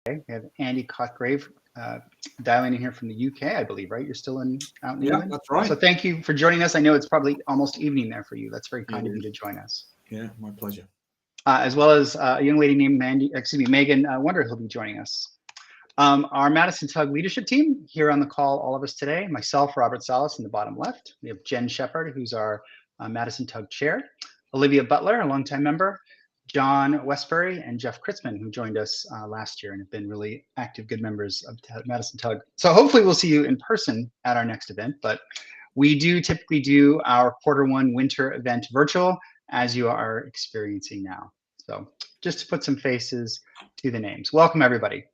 We have Andy Cotgreave dialing in here from the UK, I believe, right? You're still out in England? That's right. So thank you for joining us. I know it's probably almost evening there for you. That's very kind of you to join us. Yeah, my pleasure. As well as a young lady named Meghan Wondra, who'll be joining us. Our Madison TUG leadership team here on the call, all of us today, myself, Robert Salas in the bottom left. We have Jen Shepard, who's our Madison TUG chair, Olivia Butler, a longtime member, John Westbury, and Jeff Kritzman, who joined us last year and have been really active, good members of Madison TUG. So hopefully we'll see you in person at our next event, but we do typically do our Q1 winter event virtual, as you are experiencing now. So just to put some faces to the names. Welcome, everybody.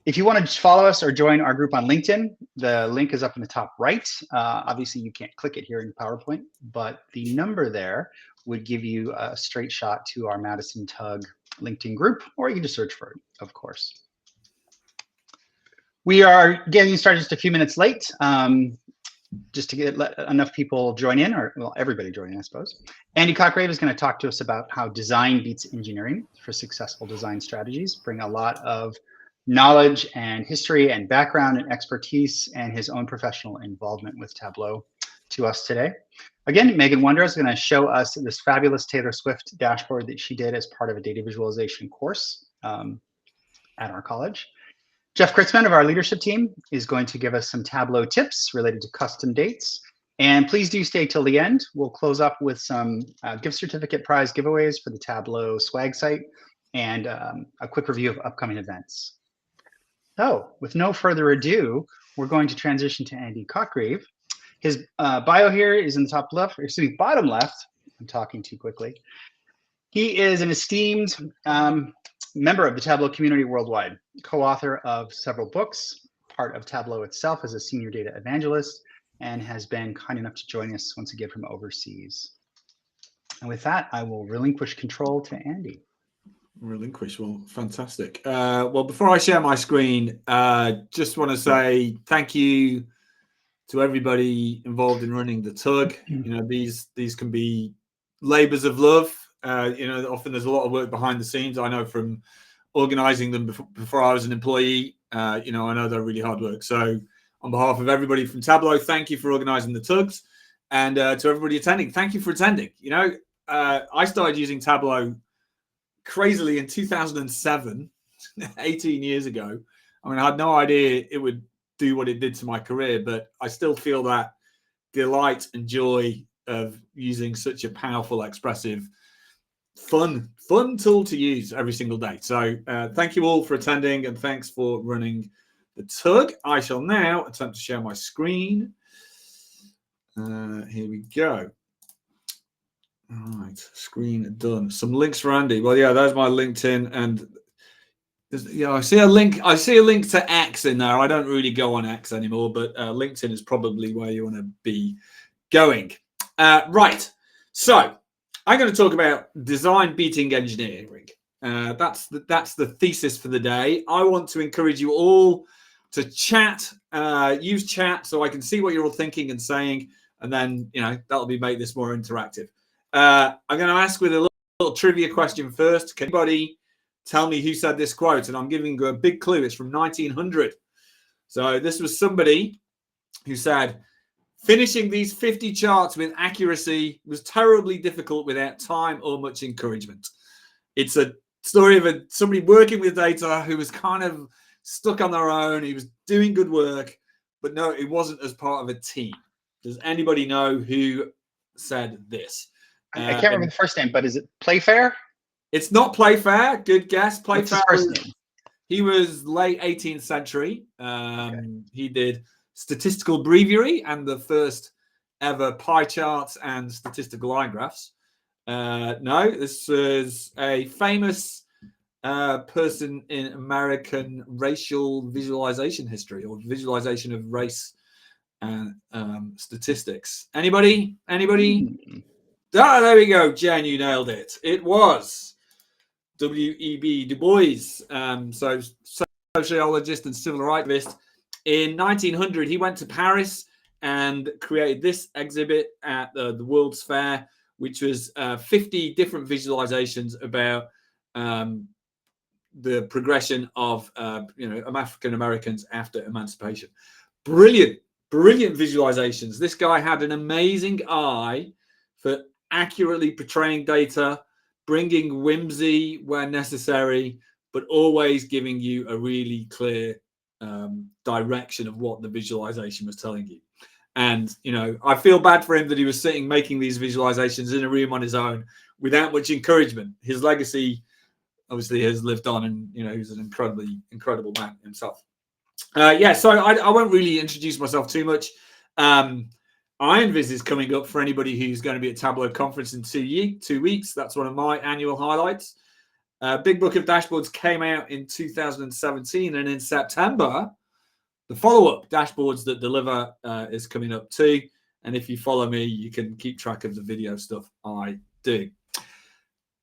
If you want to follow us or join our group on LinkedIn, the link is up in the top right. Obviously, you can't click it here in PowerPoint, but the number there would give you a straight shot to our Madison TUG LinkedIn group, or you can just search for it, of course. We are getting started just a few minutes late, just to get enough people join in, or well, everybody join in, I suppose. Andy Cotgreave is going to talk to us about how design beats engineering for successful design strategies, bring a lot of knowledge and history and background and expertise and his own professional involvement with Tableau to us today. Again, Meghan Wondra is going to show us this fabulous Taylor Swift dashboard that she did as part of a data visualization course at our college. Jeff Kritzman of our leadership team is going to give us some Tableau tips related to custom dates. And please do stay till the end. We'll close up with some gift certificate prize giveaways for the Tableau swag site and a quick review of upcoming events. So with no further ado, we're going to transition to Andy Cotgreave. His bio here is in the top left, or excuse me, bottom left. I'm talking too quickly. He is an esteemed member of the Tableau community worldwide, co-author of several books, part of Tableau itself as a senior data evangelist, and has been kind enough to join us once again from overseas. And with that, I will relinquish control to Andy. Relinquish. Well, fantastic. Well, before I share my screen, just want to say thank you to everybody involved in running the TUG. You know, these can be labors of love. You know, often there's a lot of work behind the scenes. I know from organizing them before I was an employee. You know, I know they're really hard work. So on behalf of everybody from Tableau, thank you for organizing the TUGs, and to everybody attending, thank you for attending. You know, I started using Tableau crazily in 2007, 18 years ago. I mean, I had no idea it would do what it did to my career, but I still feel that delight and joy of using such a powerful, expressive, fun tool to use every single day. So thank you all for attending, and thanks for running the TUG. I shall now attempt to share my screen. Here we go. All right, screen done. Some links for Andy. Well, yeah, there's my LinkedIn, and yeah, I see a link. I see a link to X in there. I don't really go on X anymore, but LinkedIn is probably where you want to be going. Right. So I'm going to talk about design beating engineering. That's the thesis for the day. I want to encourage you all to chat, use chat, so I can see what you're all thinking and saying, and then that'll make this more interactive. I'm going to ask with a little trivia question first. Can anybody tell me who said this quote? And I'm giving you a big clue. It's from 1900. So this was somebody who said, finishing these 50 charts with accuracy was terribly difficult without time or much encouragement. It's a story of somebody working with data who was kind of stuck on their own. He was doing good work, but no, it wasn't as part of a team. Does anybody know who said this? I can't remember the first name, but is it Playfair? It's not Playfair. Good guess. Playfair. What's his first name? He was late 18th century. He did statistical breviary and the first ever pie charts and statistical line graphs. No, this is a famous person in American racial visualization history, or visualization of race and statistics. Anybody? Ah, there we go. Jen, you nailed it. It was W.E.B. Du Bois, so sociologist and civil rights activist. In 1900, he went to Paris and created this exhibit at the World's Fair, which was 50 different visualizations about the progression of African Americans after emancipation. Brilliant visualizations. This guy had an amazing eye for accurately portraying data, bringing whimsy where necessary, but always giving you a really clear direction of what the visualization was telling you. And, I feel bad for him that he was sitting making these visualizations in a room on his own without much encouragement. His legacy obviously has lived on, and, he's an incredible man himself. So I won't really introduce myself too much. IronViz is coming up for anybody who's going to be at Tableau conference in 2 weeks. That's one of my annual highlights. Big Book of Dashboards came out in 2017, and in September, the follow-up Dashboards That Deliver is coming up too. And if you follow me, you can keep track of the video stuff I do.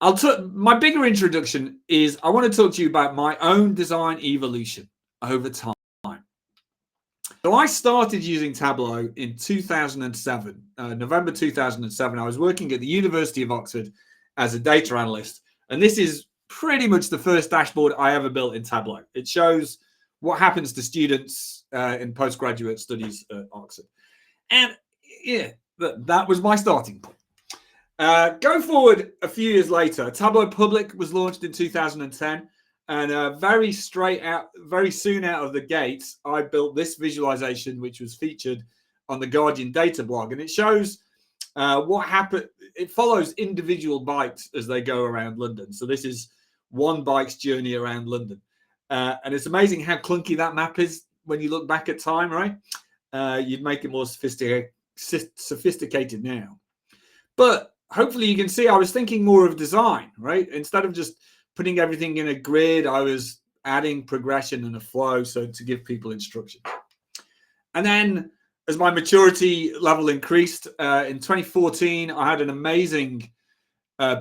My bigger introduction is I want to talk to you about my own design evolution over time. So I started using Tableau in 2007, November 2007. I was working at the University of Oxford as a data analyst. And this is pretty much the first dashboard I ever built in Tableau. It shows what happens to students in postgraduate studies at Oxford. And yeah, that was my starting point. Going forward a few years later, Tableau Public was launched in 2010. And very soon out of the gates, I built this visualization, which was featured on the Guardian data blog. And it shows what happened. It follows individual bikes as they go around London. So this is one bike's journey around London. And it's amazing how clunky that map is when you look back at time, right? You'd make it more sophisticated now. But hopefully you can see I was thinking more of design, right? Instead of just putting everything in a grid, I was adding progression and a flow, so to give people instruction. And then as my maturity level increased, in 2014, I had an amazing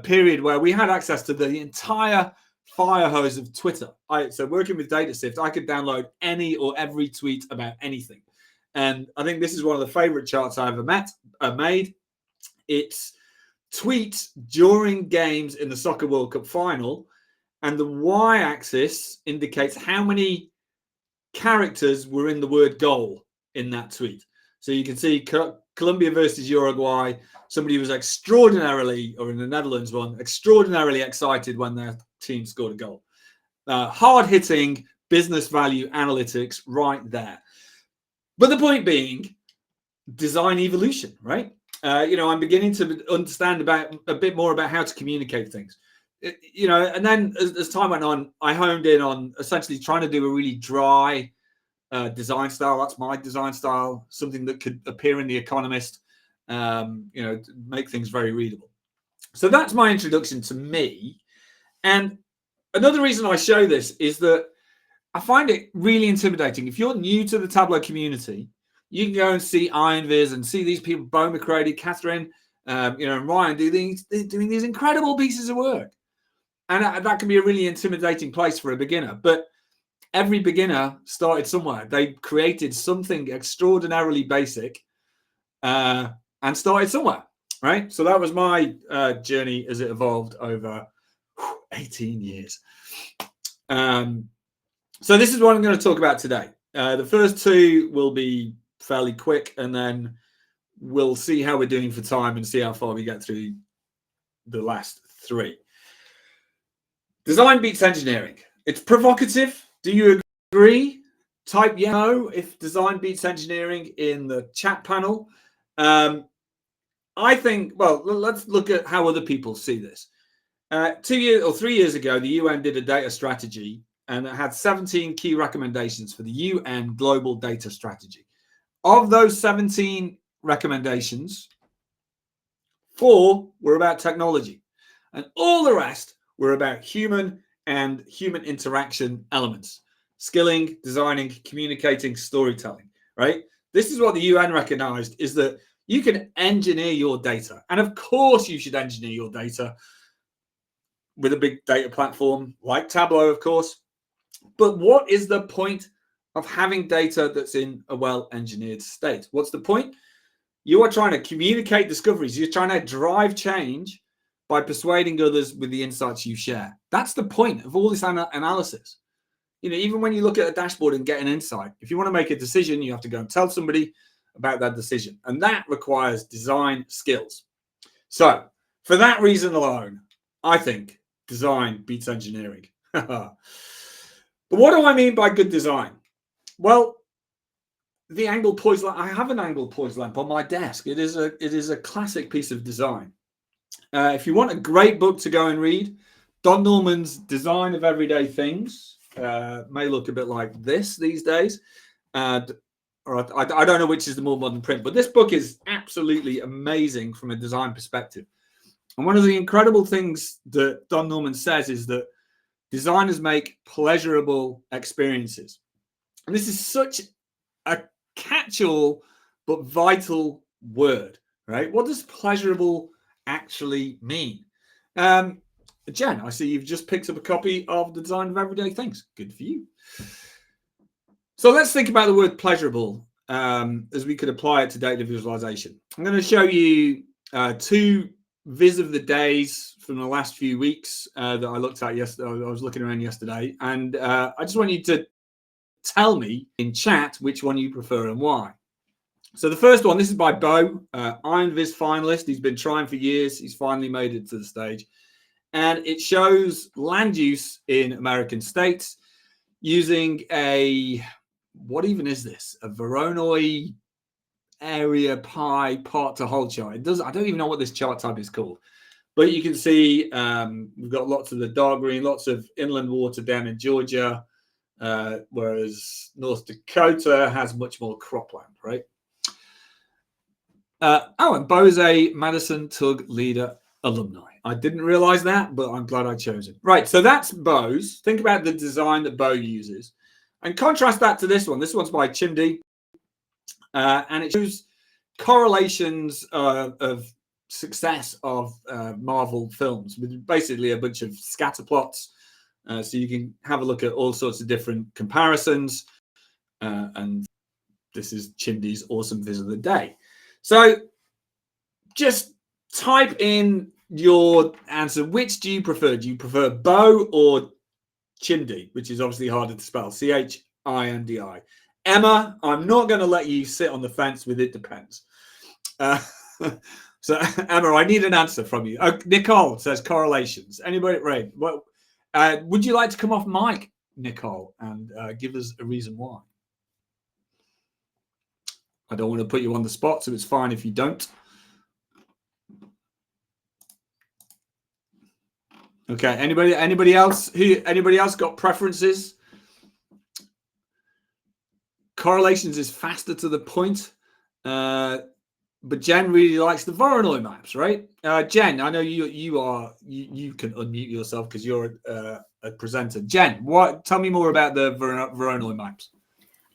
period where we had access to the entire fire hose of Twitter. So working with DataSift, I could download any or every tweet about anything. And I think this is one of the favorite charts I ever made. It's tweets during games in the Soccer World Cup final. And the y-axis indicates how many characters were in the word goal in that tweet. So you can see Colombia versus Uruguay. Somebody was extraordinarily, or in the Netherlands one, extraordinarily excited when their team scored a goal. Hard-hitting business value analytics right there. But the point being, design evolution, right? I'm beginning to understand a bit more about how to communicate things. And then as time went on, I honed in on essentially trying to do a really dry design style. That's my design style, something that could appear in The Economist, to make things very readable. So that's my introduction to me. And another reason I show this is that I find it really intimidating. If you're new to the Tableau community, you can go and see IronViz and see these people, Bo McCready, Catherine, and Ryan doing these incredible pieces of work. And that can be a really intimidating place for a beginner. But every beginner started somewhere. They created something extraordinarily basic and started somewhere, right? So that was my journey as it evolved over 18 years. So this is what I'm going to talk about today. The first two will be fairly quick, and then we'll see how we're doing for time and see how far we get through the last three. Design beats engineering. It's provocative. Do you agree? Type yes, no if design beats engineering in the chat panel. I think, well, let's look at how other people see this. 3 years ago, the UN did a data strategy, and it had 17 key recommendations for the UN Global Data Strategy. Of those 17 recommendations, 4 were about technology, and all the rest were about human and human interaction elements: skilling, designing, communicating, storytelling, right? This is what the UN recognized, is that you can engineer your data. And of course you should engineer your data with a big data platform like Tableau, of course. But what is the point of having data that's in a well-engineered state? What's the point? You are trying to communicate discoveries. You're trying to drive change by persuading others with the insights you share. That's the point of all this analysis. You know, even when you look at a dashboard and get an insight, if you want to make a decision, you have to go and tell somebody about that decision. And that requires design skills. So for that reason alone, I think design beats engineering. But what do I mean by good design? Well, the angle poise lamp. I have an angle poise lamp on my desk. It is a classic piece of design. If you want a great book to go and read, Don Norman's Design of Everyday Things may look a bit like this these days. I don't know which is the more modern print, but this book is absolutely amazing from a design perspective. And one of the incredible things that Don Norman says is that designers make pleasurable experiences. And this is such a catch-all but vital word, right? What does pleasurable actually mean? Jen, I see you've just picked up a copy of The Design of Everyday Things. Good for you. So let's think about the word pleasurable as we could apply it to data visualization. I'm going to show you two viz of the days from the last few weeks that I looked at yesterday. I was looking around yesterday, and I just want you to tell me in chat which one you prefer and why. So the first one, this is by Bo, Iron Viz finalist. He's been trying for years. He's finally made it to the stage. And it shows land use in American states using a, what even is this? A Voronoi area pie part to whole chart. I don't even know what this chart type is called. But you can see we've got lots of the dark green, lots of inland water down in Georgia, whereas North Dakota has much more cropland, right? And Bo's a Madison TUG leader alumni. I didn't realize that, but I'm glad I chose it. Right, so that's Bo's. Think about the design that Bo uses and contrast that to this one. This one's by Chimdi, and it shows correlations of success of Marvel films with basically a bunch of scatter plots. So you can have a look at all sorts of different comparisons. And this is Chimdi's awesome viz of the day. So just type in your answer. Which do you prefer? Do you prefer Bo or Chimdi, which is obviously harder to spell? Chimdi. Emma, I'm not going to let you sit on the fence with it depends. So Emma, I need an answer from you. Nicole says correlations. Anybody? Right. Well, would you like to come off mic, Nicole, and give us a reason why? I don't want to put you on the spot, so it's fine if you don't. Okay. Anybody else? Anybody else got preferences? Correlations is faster to the point, but Jen really likes the Voronoi maps, right? Jen, I know you can unmute yourself because you're a presenter. Jen, tell me more about the Voronoi maps.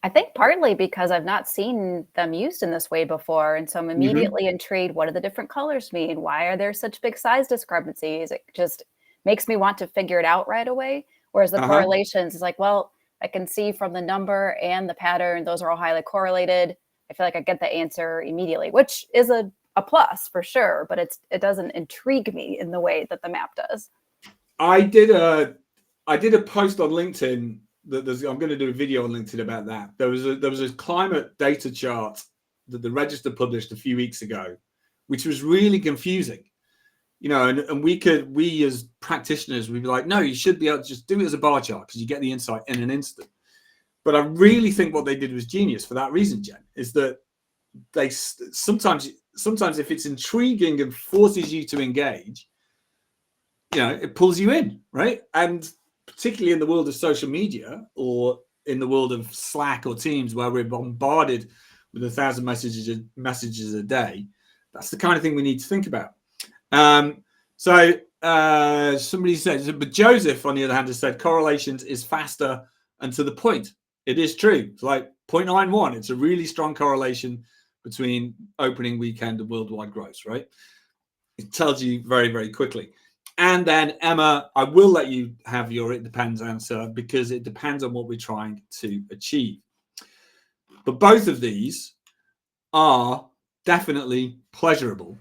I think partly because I've not seen them used in this way before. And so I'm immediately intrigued. What do the different colors mean? Why are there such big size discrepancies? It just makes me want to figure it out right away. Whereas the correlations is like, well, I can see from the number and the pattern, those are all highly correlated. I feel like I get the answer immediately, which is a plus for sure, but it doesn't intrigue me in the way that the map does. I did a post on LinkedIn. I'm going to do a video on LinkedIn about that. There was a climate data chart that the Register published a few weeks ago, which was really confusing. You know, and we as practitioners, we'd be like, no, you should be able to just do it as a bar chart because you get the insight in an instant. But I really think what they did was genius for that reason, Jen, is that they sometimes if it's intriguing and forces you to engage, you know, it pulls you in, right? And particularly in the world of social media or in the world of Slack or Teams where we're bombarded with 1,000 messages a day, that's the kind of thing we need to think about. So somebody says, but Joseph, on the other hand, has said correlations is faster and to the point. It is true. It's like 0.91. It's a really strong correlation between opening weekend and worldwide gross, right? It tells you very, very quickly. And then, Emma, I will let you have your it depends answer because it depends on what we're trying to achieve. But both of these are definitely pleasurable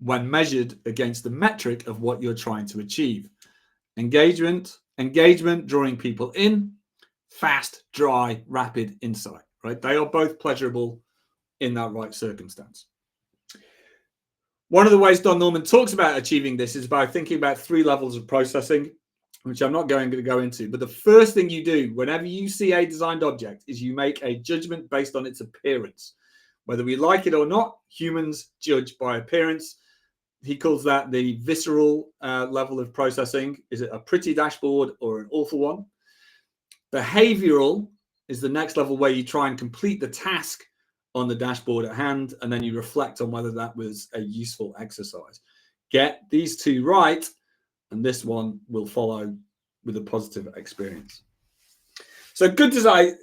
when measured against the metric of what you're trying to achieve. Engagement, drawing people in, fast, dry, rapid insight, right? They are both pleasurable in that right circumstance. One of the ways Don Norman talks about achieving this is by thinking about 3 levels of processing, which I'm not going to go into. But the first thing you do whenever you see a designed object is you make a judgment based on its appearance. Whether we like it or not, humans judge by appearance. He calls that the visceral level of processing. Is it a pretty dashboard or an awful one? Behavioral is the next level, where you try and complete the task on the dashboard at hand, and then you reflect on whether that was a useful exercise. Get these 2 right, and this one will follow with a positive experience. So good design,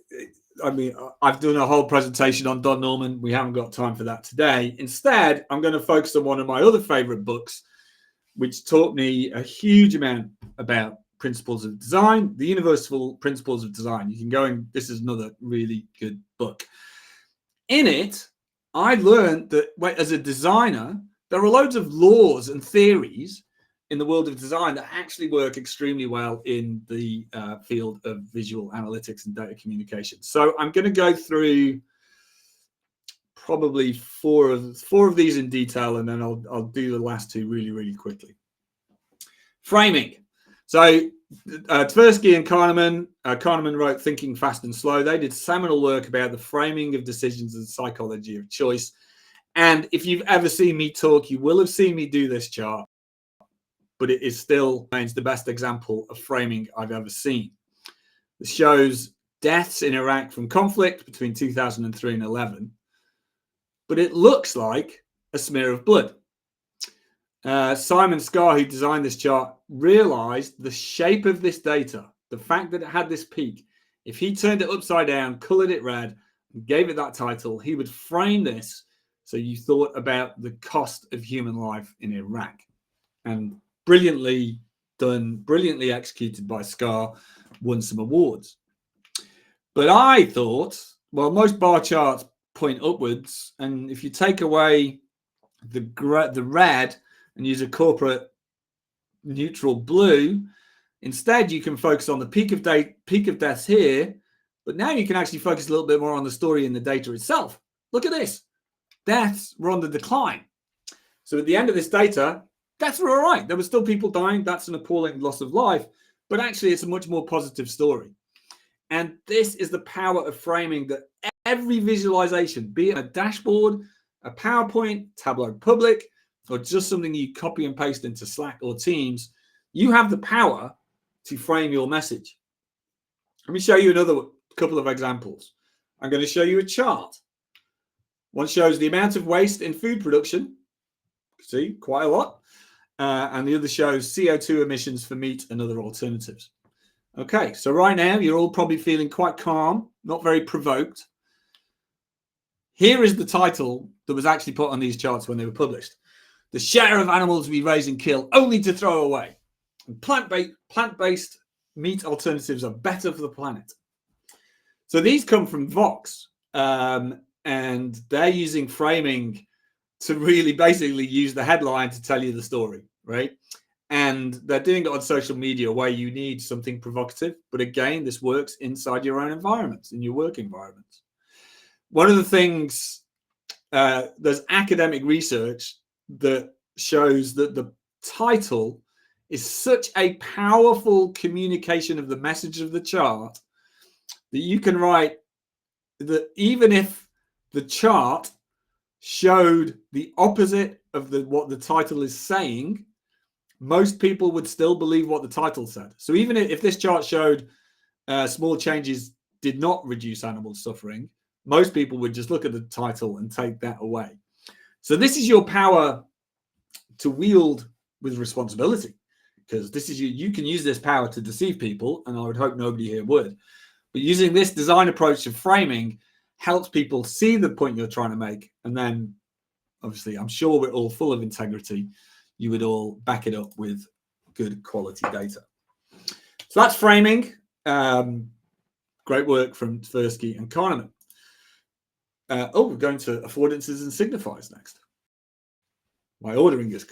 I mean, I've done a whole presentation on Don Norman. We haven't got time for that today. Instead, I'm going to focus on one of my other favorite books, which taught me a huge amount about principles of design, the Universal Principles of Design. You can go and this is another really good book. In it, I learned that as a designer, there are loads of laws and theories in the world of design that actually work extremely well in the field of visual analytics and data communication. So I'm going to go through probably four of these in detail, and then I'll do the last 2 really, really quickly. Framing. So Tversky and Kahneman wrote Thinking Fast and Slow. They did seminal work about the framing of decisions and psychology of choice. And if you've ever seen me talk, you will have seen me do this chart, but it is still remains the best example of framing I've ever seen. It shows deaths in Iraq from conflict between 2003 and 11, but it looks like a smear of blood. Simon Scar, who designed this chart, realized the shape of this data, the fact that it had this peak. If he turned it upside down, colored it red, and gave it that title, he would frame this so you thought about the cost of human life in Iraq. And brilliantly done, brilliantly executed by Scar, won some awards. But I thought, well, most bar charts point upwards, and if you take away the red and use a corporate neutral blue, instead you can focus on the peak of deaths here, but now you can actually focus a little bit more on the story in the data itself. Look at this. Deaths were on the decline. So at the end of this data, deaths were all right. There were still people dying. That's an appalling loss of life, but actually it's a much more positive story. And this is the power of framing, that every visualization, be it a dashboard, a PowerPoint, Tableau Public, or just something you copy and paste into Slack or Teams, you have the power to frame your message. Let me show you another couple of examples. I'm going to show you a chart. One shows the amount of waste in food production. See, quite a lot. And the other shows CO2 emissions for meat and other alternatives. Okay, so right now you're all probably feeling quite calm, not very provoked. Here is the title that was actually put on these charts when they were published. The share of animals we raise and kill only to throw away. And plant-based meat alternatives are better for the planet. So these come from Vox, and they're using framing to really basically use the headline to tell you the story, right? And they're doing it on social media where you need something provocative. But again, this works inside your own environments, in your work environments. One of the things, there's academic research that shows that the title is such a powerful communication of the message of the chart that you can write that even if the chart showed the opposite of what the title is saying, most people would still believe what the title said. So even if this chart showed small changes did not reduce animal suffering, most people would just look at the title and take that away. So this is your power to wield with responsibility, because this is you can use this power to deceive people, and I would hope nobody here would. But using this design approach of framing helps people see the point you're trying to make, and then obviously I'm sure we're all full of integrity. You would all back it up with good quality data. So that's framing. Great work from Tversky and Kahneman. We're going to affordances and signifiers next. my ordering is.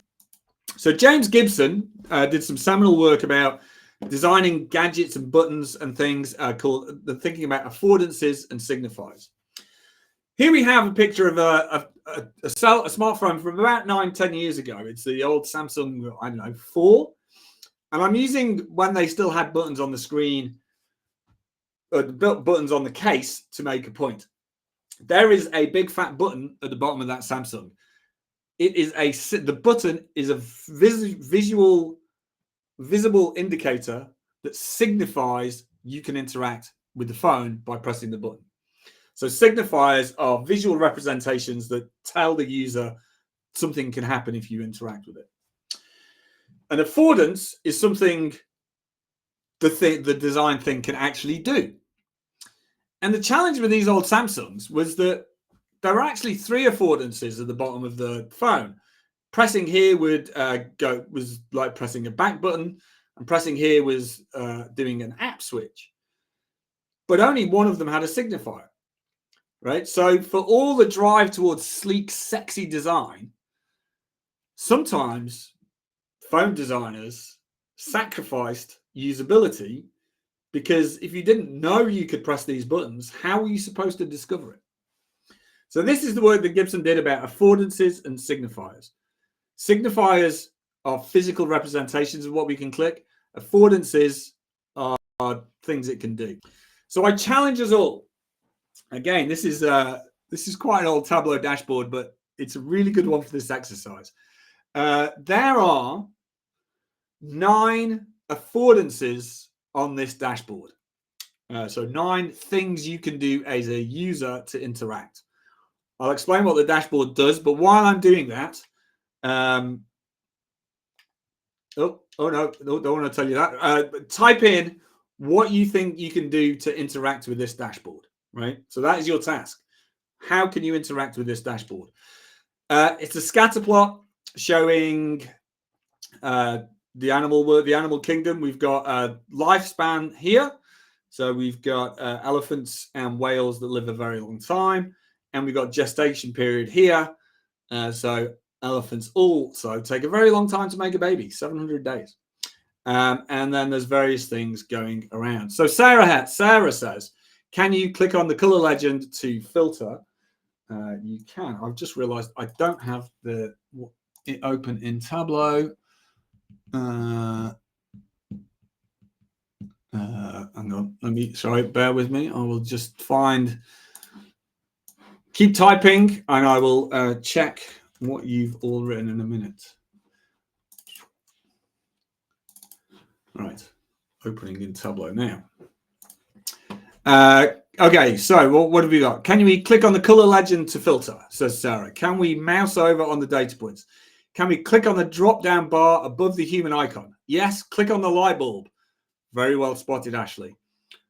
So James Gibson did some seminal work about designing gadgets and buttons and things called thinking about affordances and signifiers. Here we have a picture of a smartphone from about 9-10 years ago. It's the old Samsung, I don't know, 4. And I'm using when they still had buttons on the screen, buttons on the case to make a point. There is a big fat button at the bottom of that Samsung. It is the button is a visible indicator that signifies you can interact with the phone by pressing the button. So signifiers are visual representations that tell the user something can happen if you interact with it. An affordance is something the design thing can actually do. And the challenge with these old Samsungs was that there were actually 3 affordances at the bottom of the phone. Pressing here was like pressing a back button, and pressing here was doing an app switch. But only one of them had a signifier, right? So for all the drive towards sleek, sexy design, sometimes phone designers sacrificed usability, because if you didn't know you could press these buttons, how were you supposed to discover it? So this is the work that Gibson did about affordances and signifiers. Signifiers are physical representations of what we can click. Affordances are things it can do. So I challenge us all. Again, this is quite an old Tableau dashboard, but it's a really good one for this exercise. There are 9 affordances on this dashboard. So 9 things you can do as a user to interact. I'll explain what the dashboard does, but while I'm doing that, oh no, don't want to tell you that. Type in what you think you can do to interact with this dashboard, right? So that is your task. How can you interact with this dashboard? It's a scatter plot showing the animal kingdom. We've got a lifespan here. So we've got elephants and whales that live a very long time. And we've got gestation period here. So elephants also take a very long time to make a baby, 700 days. And then there's various things going around. So Sarah says, can you click on the color legend to filter? You can. I've just realized I don't have it open in Tableau. Hang on. Sorry, bear with me. I will just keep typing, and I will check what you've all written in a minute. Right, opening in Tableau now. Okay, so what have we got? Can we click on the color legend to filter, says Sarah. Can we mouse over on the data points? Can we click on the drop-down bar above the human icon? Yes, click on the light bulb. Very well spotted, Ashley.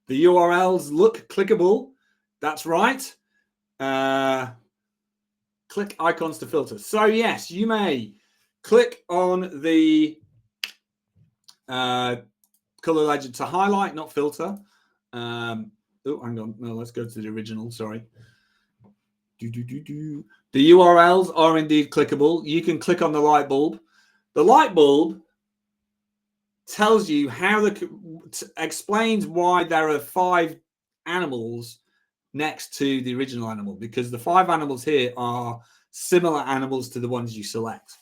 The URLs look clickable. That's right. Click icons to filter. So yes, you may click on the color legend to highlight, not filter. Oh, hang on. No, let's go to the original. Sorry. The URLs are indeed clickable. You can click on the light bulb. The light bulb tells you how explains why there are 5 animals next to the original animal, because the 5 animals here are similar animals to the ones you select,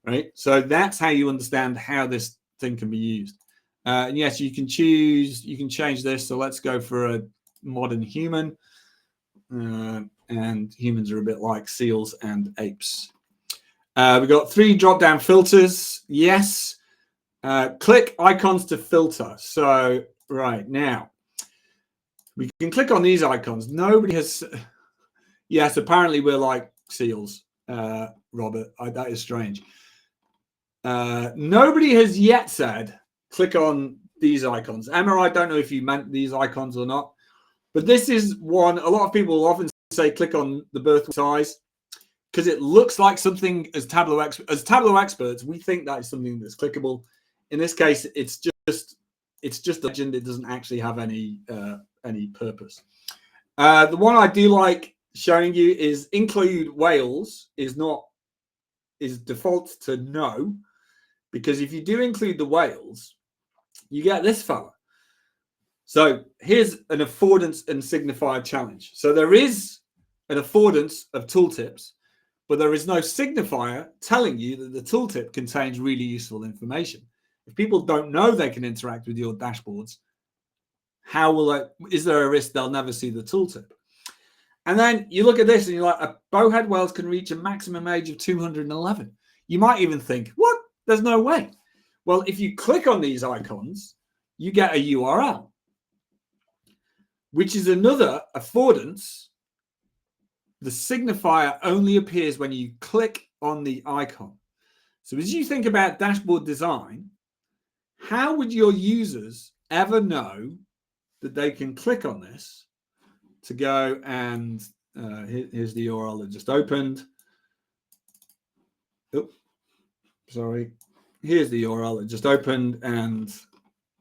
right? So that's how you understand how this thing can be used. And yes, you can change this. So let's go for a modern human. And humans are a bit like seals and apes. We've got 3 drop-down filters. Yes. Click icons to filter. So right now, we can click on these icons. Nobody has. Yes, apparently we're like seals, Robert. That is strange. Nobody has yet said click on these icons. Emma, I don't know if you meant these icons or not, but this is one. A lot of people often say click on the birth size because it looks like something. As Tableau experts, we think that is something that's clickable. In this case, it's just a legend. It doesn't actually have any purpose. The one I do like showing you is include whales is not is default to no, because if you do include the whales, you get this fella. So here's an affordance and signifier challenge. So there is an affordance of tooltips, but there is no signifier telling you that the tooltip contains really useful information. If people don't know they can interact with your dashboards, is there a risk they'll never see the tooltip? And then you look at this and you're like, bowhead whales can reach a maximum age of 211. You might even think, what? There's no way. Well, if you click on these icons, you get a URL, which is another affordance. The signifier only appears when you click on the icon. So as you think about dashboard design, how would your users ever know that they can click on this to go and here's the URL that just opened. Oops, sorry. Here's the URL that just opened, and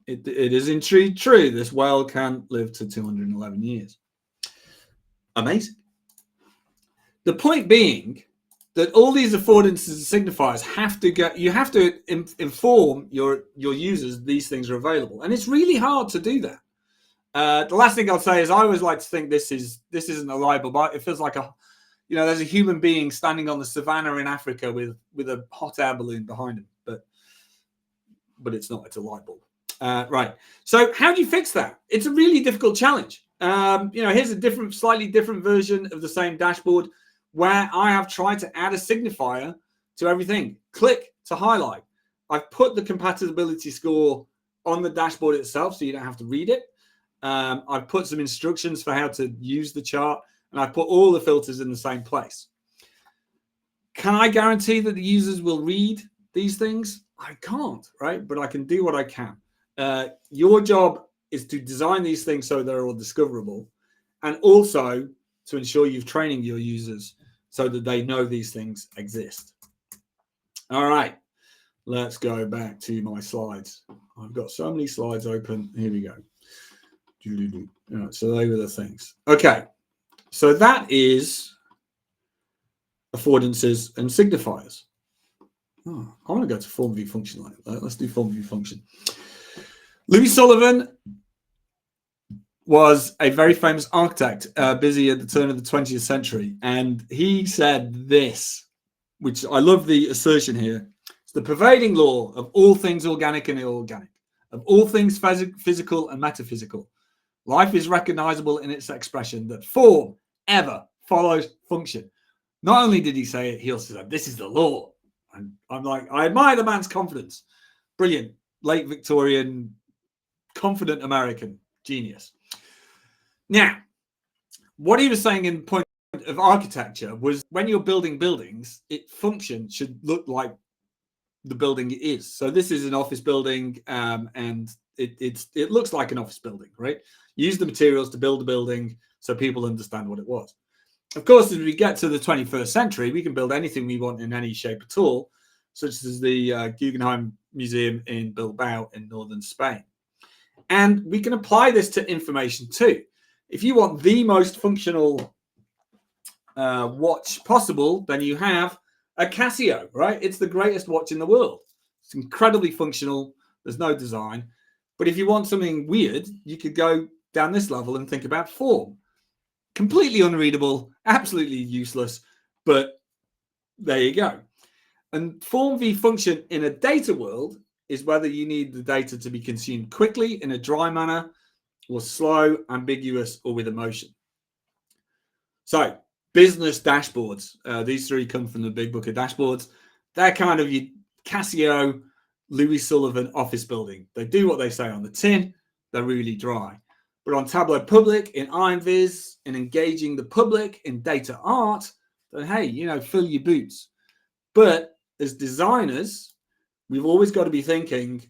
it is indeed true. This whale can live to 211 years. Amazing. The point being that all these affordances and signifiers have to go. You have to inform your users these things are available, and it's really hard to do that. The last thing I'll say is I always like to think this isn't a libel, but it feels like there's a human being standing on the savannah in Africa with a hot air balloon behind him, but it's not. It's a light bulb. Right. So how do you fix that? It's a really difficult challenge. Here's a slightly different version of the same dashboard where I have tried to add a signifier to everything. Click to highlight. I've put the compatibility score on the dashboard itself so you don't have to read it. I've put some instructions for how to use the chart, and I put all the filters in the same place. Can I guarantee that the users will read these things? I can't, right? But I can do what I can. Your job is to design these things so they're all discoverable, and also to ensure you've training your users so that they know these things exist. All right, let's go back to my slides. I've got so many slides open. Here we go. All right, so they were the things. Okay, so that is affordances and signifiers. Oh, I want to go to form view function like that. Let's do form view function. Louis Sullivan was a very famous architect, busy at the turn of the 20th century. And he said this, which I love the assertion here. It's the pervading law of all things organic and inorganic, of all things physical and metaphysical. Life is recognizable in its expression that form ever follows function. Not only did he say it, he also said, this is the law. And I'm like, I admire the man's confidence. Brilliant. Late Victorian, confident American genius. Now, what he was saying in point of architecture was when you're building buildings, function should look like the building is. So this is an office building, and it looks like an office building, right? Use the materials to build a building so people understand what it was. Of course, as we get to the 21st century, we can build anything we want in any shape at all, such as the Guggenheim Museum in Bilbao in northern Spain. And we can apply this to information too. If you want the most functional watch possible, then you have a Casio, right? It's the greatest watch in the world. It's incredibly functional. There's no design. But if you want something weird, you could go down this level and think about form. Completely unreadable, absolutely useless, but there you go. And form v function in a data world is whether you need the data to be consumed quickly in a dry manner, or slow, ambiguous, or with emotion. So business dashboards, these three come from the big book of dashboards. They're kind of your Casio, Louis Sullivan office building. They do what they say on the tin. They're really dry. But on Tableau Public, in IronViz, in engaging the public, in data art, then hey, fill your boots. But as designers, we've always got to be thinking,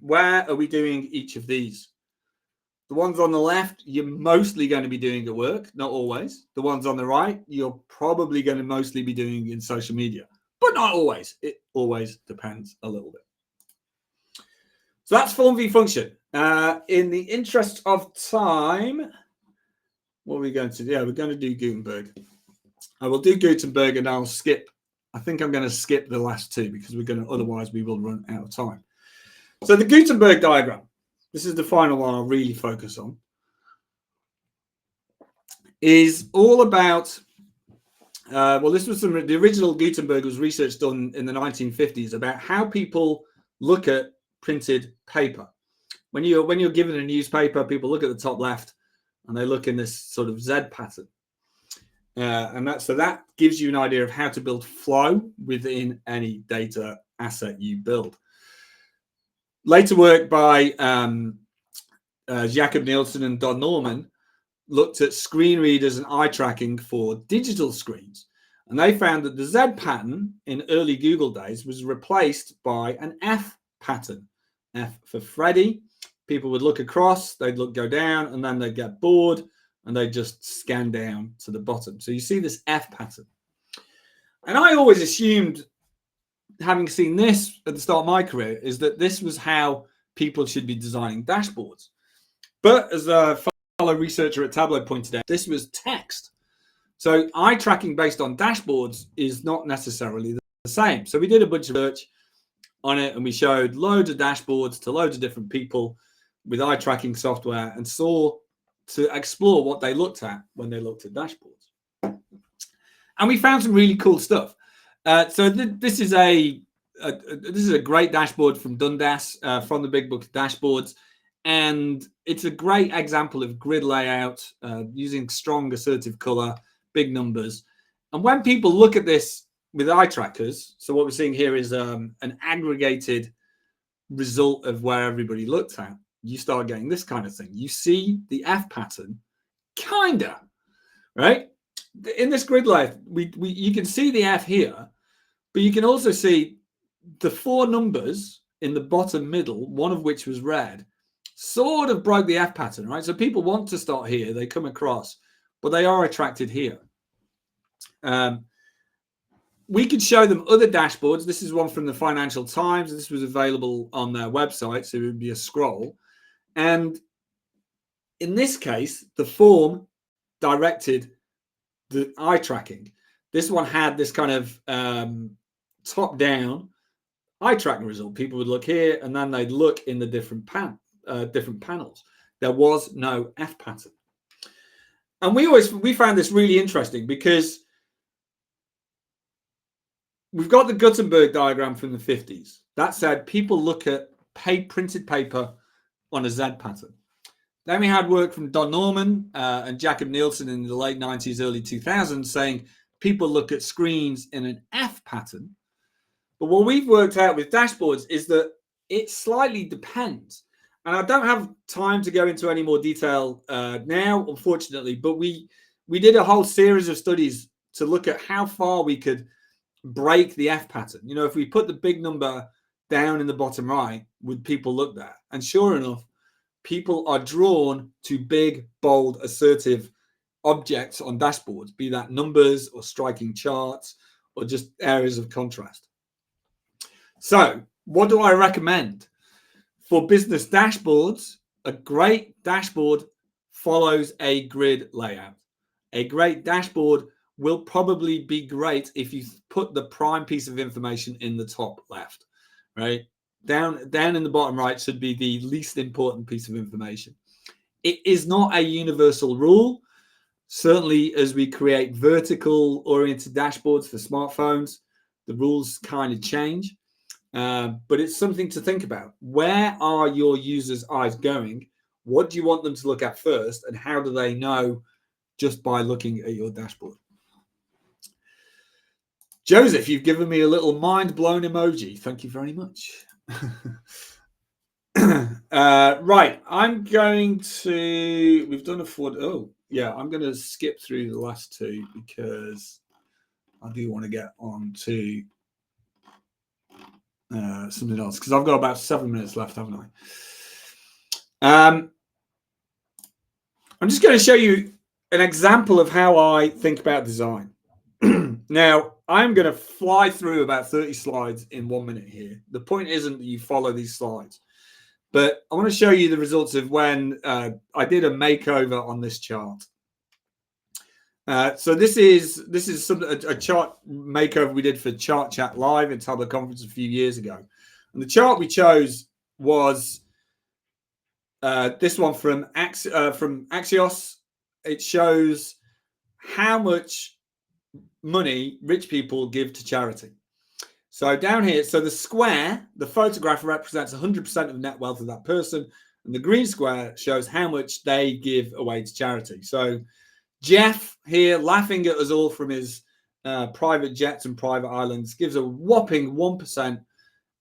where are we doing each of these? The ones on the left, you're mostly going to be doing at work, not always. The ones on the right, you're probably going to mostly be doing in social media, but not always. It always depends a little bit. So that's form v function. In the interest of time, what are we going to do? Yeah, we're going to do Gutenberg. I will do Gutenberg and I'll skip I think I'm going to skip the last two because otherwise we will run out of time. So the Gutenberg diagram, this is the final one I'll really focus on, is all about, this was the original Gutenberg was research done in the 1950s about how people look at printed paper. When you're given a newspaper, people look at the top left and they look in this sort of Z pattern. So that gives you an idea of how to build flow within any data asset you build. Later work by Jacob Nielsen and Don Norman looked at screen readers and eye tracking for digital screens. And they found that the Z pattern in early Google days was replaced by an F pattern. F for Freddy. People would look across, they'd go down, and then they'd get bored, and they just scan down to the bottom. So you see this F pattern. And I always assumed, having seen this at the start of my career, is that this was how people should be designing dashboards. But as a fellow researcher at Tableau pointed out, this was text. So eye tracking based on dashboards is not necessarily the same. So we did a bunch of research on it, and we showed loads of dashboards to loads of different people with eye tracking software and saw to explore what they looked at when they looked at dashboards. And we found some really cool stuff. This is a great dashboard from Dundas, from the Big Book of Dashboards. And it's a great example of grid layout, using strong assertive color, big numbers. And when people look at this with eye trackers, so what we're seeing here is an aggregated result of where everybody looked at. You start getting this kind of thing. You see the F pattern, kinda, right? In this grid layout, you can see the F here, but you can also see the four numbers in the bottom middle, one of which was red, sort of broke the F pattern, right? So people want to start here, they come across, but they are attracted here. We could show them other dashboards. This is one from the Financial Times. This was available on their website, so it would be a scroll. And in this case, the form directed the eye tracking. This one had this kind of top-down eye tracking result. People would look here, and then they'd look in the different panels. There was no F pattern. And we found this really interesting because we've got the Gutenberg diagram from the 50s. That said, people look at printed paper on a Z pattern. Then we had work from Don Norman and Jacob Nielsen in the late 90s, early 2000s saying people look at screens in an F pattern. But what we've worked out with dashboards is that it slightly depends. And I don't have time to go into any more detail now, unfortunately, but we did a whole series of studies to look at how far we could break the F pattern. You know, if we put the big number down in the bottom right, would people look there? And sure enough, people are drawn to big, bold, assertive objects on dashboards, be that numbers or striking charts or just areas of contrast. So what do I recommend? For business dashboards, a great dashboard follows a grid layout. A great dashboard will probably be great if you put the prime piece of information in the top left, right? Down in the bottom right should be the least important piece of information. It is not a universal rule. Certainly, as we create vertical-oriented dashboards for smartphones, the rules kind of change. But it's something to think about. Where are your users' eyes going? What do you want them to look at first? And how do they know just by looking at your dashboard? Joseph, you've given me a little mind-blown emoji. Thank you very much. Right, I'm going to, we've done I'm going to skip through the last two because I do want to get on to something else because I've got about 7 minutes left, haven't I? I'm just going to show you an example of how I think about design. Now, I'm going to fly through about 30 slides in 1 minute here. The point isn't that you follow these slides, but I want to show you the results of when I did a makeover on this chart. So this is a chart makeover we did for Chart Chat Live at Tableau Conference a few years ago. And the chart we chose was this one from Axios. It shows how much money rich people give to charity. So down here, so the square, the photograph represents 100% of net wealth of that person, and the green square shows how much they give away to charity. So Jeff here, laughing at us all from his private jets and private islands, gives a whopping 1%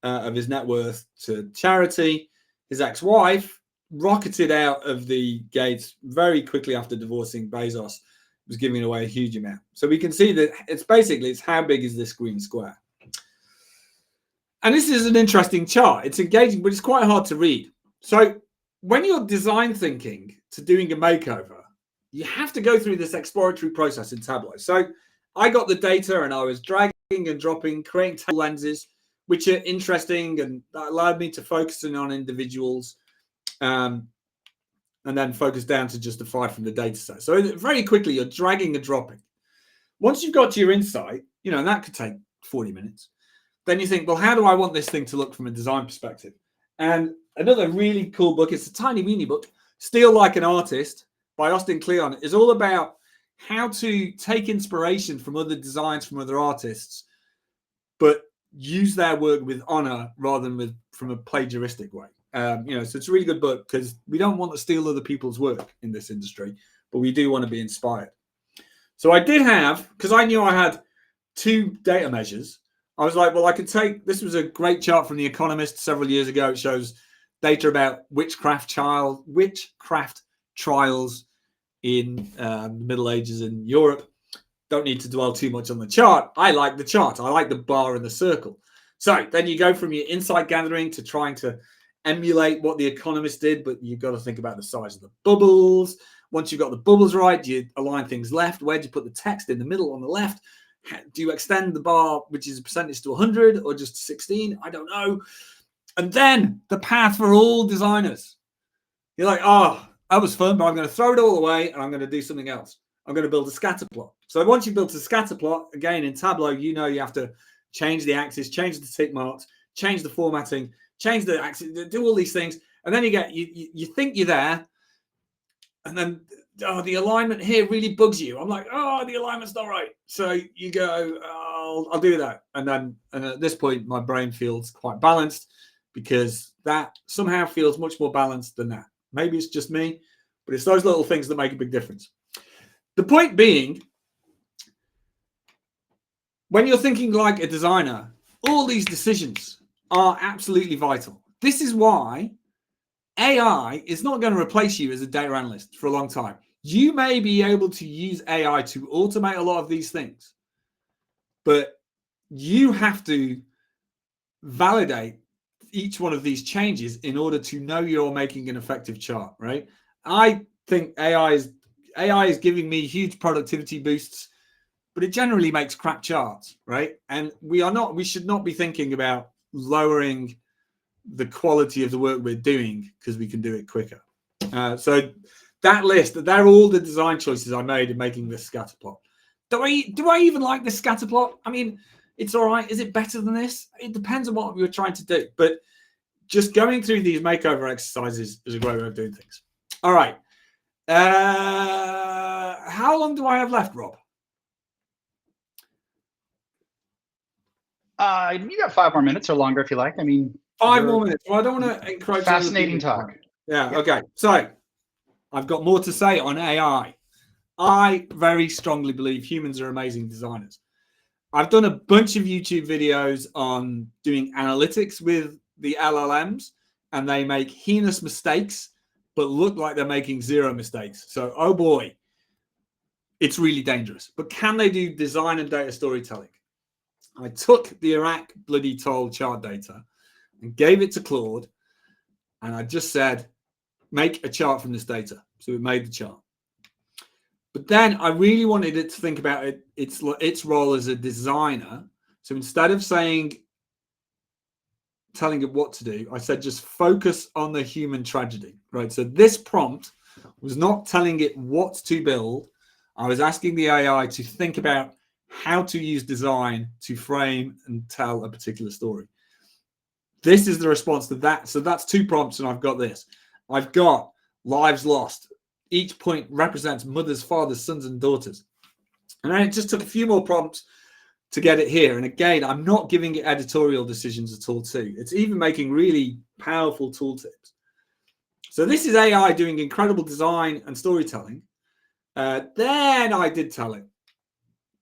of his net worth to charity. His ex-wife rocketed out of the gates very quickly after divorcing Bezos, was giving away a huge amount. So we can see that it's how big is this green square. And this is an interesting chart. It's engaging, but it's quite hard to read. So when you're design thinking to doing a makeover, you have to go through this exploratory process in Tableau. So I got the data and I was dragging and dropping, creating table lenses, which are interesting, and that allowed me to focus in on individuals. And then focus down to just the 5 from the data set. So very quickly, you're dragging and dropping. Once you've got to your insight, and that could take 40 minutes, then you think, well, how do I want this thing to look from a design perspective? And another really cool book, it's a tiny mini book, Steal Like an Artist by Austin Kleon, is all about how to take inspiration from other designs from other artists, but use their work with honor rather than from a plagiaristic way. So it's a really good book because we don't want to steal other people's work in this industry, but we do want to be inspired. So I did have, because I knew I had 2 data measures, I was like, well, I could take, this was a great chart from The Economist several years ago. It shows data about witchcraft trials in the Middle Ages in Europe. Don't need to dwell too much on the chart. I like the chart. I like the bar and the circle. So then you go from your insight gathering to trying to emulate what The Economist did, but you've got to think about the size of the bubbles. Once you've got the bubbles right, do you align things left? Where do you put the text in the middle on the left? Do you extend the bar, which is a percentage, to 100 or just 16? I don't know. And then the path for all designers. You're like, oh, that was fun, but I'm going to throw it all away and I'm going to do something else. I'm going to build a scatter plot. So once you've built a scatter plot, again, in Tableau, you have to change the axis, change the tick marks, change the formatting, change the axis, do all these things. And then you think you're there. And then, the alignment here really bugs you. I'm like, the alignment's not right. So you go, I'll do that. And at this point, my brain feels quite balanced because that somehow feels much more balanced than that. Maybe it's just me, but it's those little things that make a big difference. The point being, when you're thinking like a designer, all these decisions are absolutely vital. This is why AI is not going to replace you as a data analyst for a long time. You may be able to use AI to automate a lot of these things, but you have to validate each one of these changes in order to know you're making an effective chart, right? I think AI is giving me huge productivity boosts, but it generally makes crap charts, right? And we should not be thinking about lowering the quality of the work we're doing because we can do it quicker. So that list, they're all the design choices I made in making this scatter plot. Do I even like this scatter plot? I mean, it's all right. Is it better than this? It depends on what we were trying to do. But just going through these makeover exercises is a great way of doing things. All right. How long do I have left, Rob? You got 5 more minutes or longer if you like. I mean, 5 more minutes. Well, I don't want to encourage fascinating talk. Yeah. Okay. So I've got more to say on AI. I very strongly believe humans are amazing designers. I've done a bunch of YouTube videos on doing analytics with the LLMs, and they make heinous mistakes, but look like they're making 0 mistakes. So, oh boy, it's really dangerous. But can they do design and data storytelling? I took the Iraq bloody toll chart data and gave it to Claude, and I just said, make a chart from this data. So it made the chart. But then I really wanted it to think about its role as a designer. So instead of telling it what to do, I said just focus on the human tragedy, right? So this prompt was not telling it what to build. I was asking the AI to think about how to use design to frame and tell a particular story. This is the response to that. So that's 2 prompts, and I've got this. I've got lives lost. Each point represents mothers, fathers, sons, and daughters. And then it just took a few more prompts to get it here. And again, I'm not giving it editorial decisions at all too. It's even making really powerful tooltips. So this is AI doing incredible design and storytelling. Then I did tell it,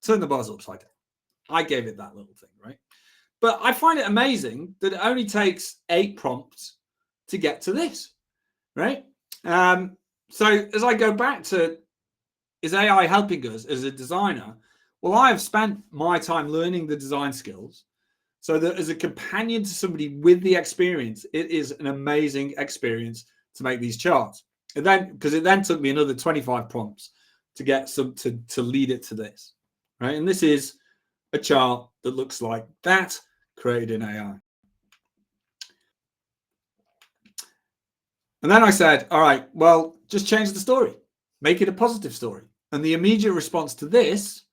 turn the bars upside down. I gave it that little thing, right? But I find it amazing that it only takes 8 prompts to get to this, right? So as I go back to, is AI helping us as a designer? Well, I have spent my time learning the design skills so that as a companion to somebody with the experience, it is an amazing experience to make these charts. And then, because it then took me another 25 prompts to get some to lead it to this, right? And this is a chart that looks like that, created in AI. And then I said, all right, well, just change the story, make it a positive story. And the immediate response to this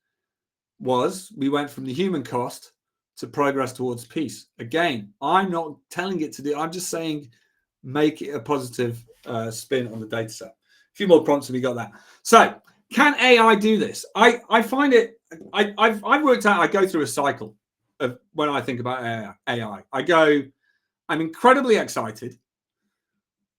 was we went from the human cost to progress towards peace. Again, I'm not telling it to do, I'm just saying make it a positive spin on the data set. A few more prompts and we got that. So can AI do this? I find it, I've worked out, I go through a cycle of when I think about AI. I go, I'm incredibly excited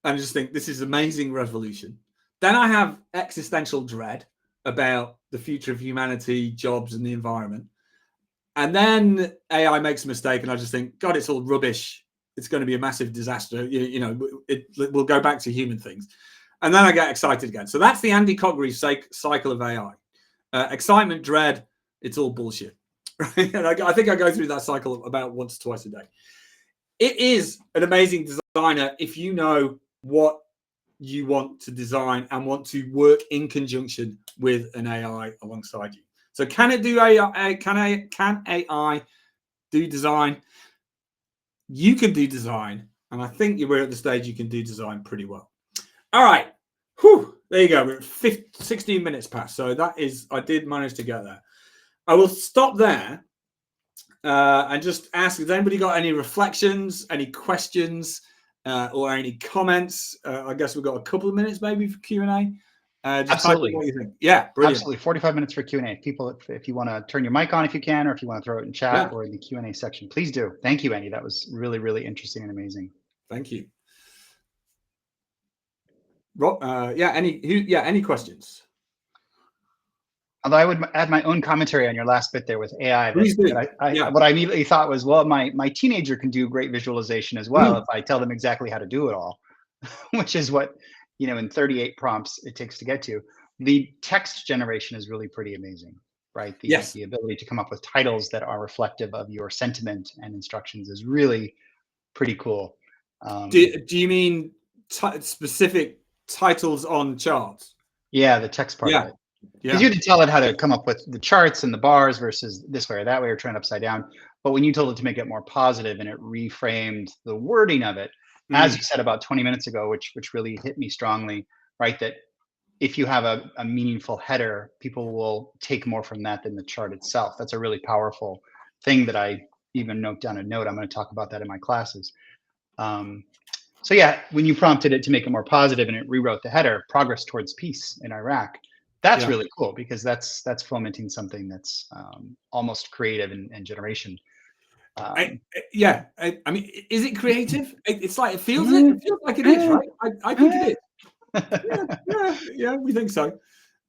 and I just think this is amazing revolution. Then I have existential dread about the future of humanity, jobs, and the environment. And then AI makes a mistake, and I just think, God, it's all rubbish. It's going to be a massive disaster. You know, it will go back to human things. And then I get excited again. So that's the Andy Cotgreave cycle of AI. Excitement, dread, it's all bullshit. Right? And I think I go through that cycle about once or twice a day. It is an amazing designer if you know what you want to design and want to work in conjunction with an AI alongside you. So can it do AI? Can AI do design? You can do design, and I think we're at the stage you can do design pretty well. All right. Whew, there you go. We're at 16 minutes past. So that is, I did manage to get there. I will stop there and just ask, has anybody got any reflections, any questions, or any comments? I guess we've got a couple of minutes maybe for Q&A. Absolutely. What you think. Yeah, brilliant. Absolutely. 45 minutes for Q&A. People, if you want to turn your mic on if you can, or if you want to throw it in chat or in the Q&A section, please do. Thank you, Andy. That was really, really interesting and amazing. Thank you. Rob, any questions? Although I would add my own commentary on your last bit there with AI. What I immediately thought was, well, my teenager can do great visualization as well if I tell them exactly how to do it all, which is what, you know, in 38 prompts it takes to get to. The text generation is really pretty amazing, right? The ability to come up with titles that are reflective of your sentiment and instructions is really pretty cool. Do you mean specific titles on charts? Yeah, the text part of it. Because you had to tell it how to come up with the charts and the bars versus this way or that way or turn it upside down. But when you told it to make it more positive and it reframed the wording of it, as you said about 20 minutes ago, which really hit me strongly, right? That if you have a meaningful header, people will take more from that than the chart itself. That's a really powerful thing that I even note down a note. I'm going to talk about that in my classes. So yeah, when you prompted it to make it more positive and it rewrote the header, progress towards peace in Iraq, that's really cool because that's fomenting something that's almost creative and generation. I mean, is it creative? It's like, it feels like it is, right? I think it is. Yeah, we think so.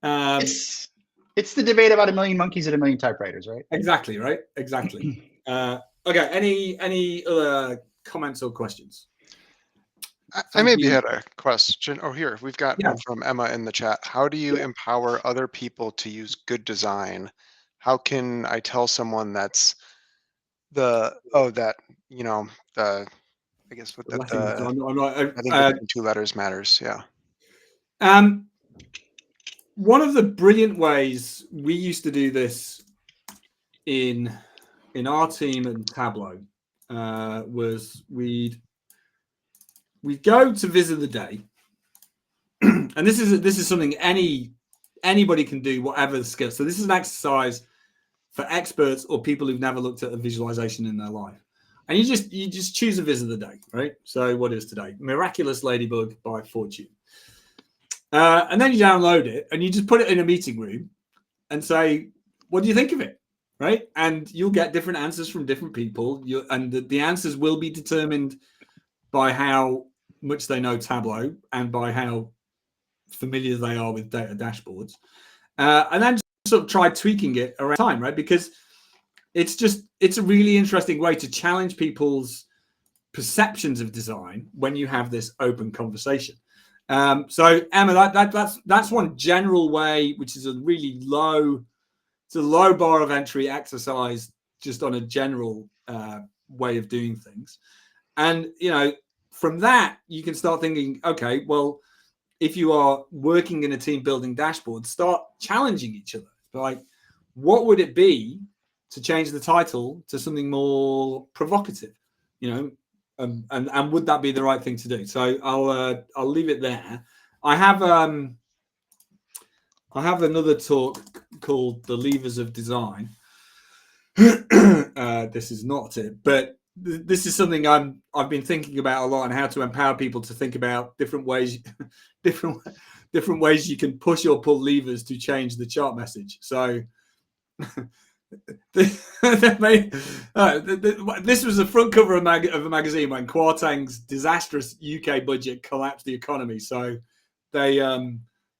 It's the debate about a million monkeys and a million typewriters, right? Exactly, right? Exactly. Okay, any other comments or questions? I maybe had a question. Oh, here, we've got one from Emma in the chat. How do you empower other people to use good design? How can I tell someone that's I guess with I think 2 letters matters. Yeah. One of the brilliant ways we used to do this in our team at Tableau was we'd go to visit the day, and this is something any anybody can do whatever skill. So this is an exercise for experts or people who've never looked at a visualization in their life. And you just choose a visit of the day, right? So what is today? Miraculous Ladybug by Fortune. And then you download it and you just put it in a meeting room and say, what do you think of it? Right? And you'll get different answers from different people. And the answers will be determined by how much they know Tableau and by how familiar they are with data dashboards. And then just sort of try tweaking it around time, right? Because it's a really interesting way to challenge people's perceptions of design when you have this open conversation. So Emma, that's one general way, which is a really low bar of entry exercise, just on a general way of doing things. And from that you can start thinking, okay, well, if you are working in a team building dashboard, start challenging each other. Like, what would it be to change the title to something more provocative? And would that be the right thing to do? So I'll leave it there. I have another talk called The Levers of Design. This is not it, but this is something I've been thinking about a lot, and how to empower people to think about different ways you can push or pull levers to change the chart message. So this was the front cover of a magazine when Kwarteng's disastrous UK budget collapsed the economy. So they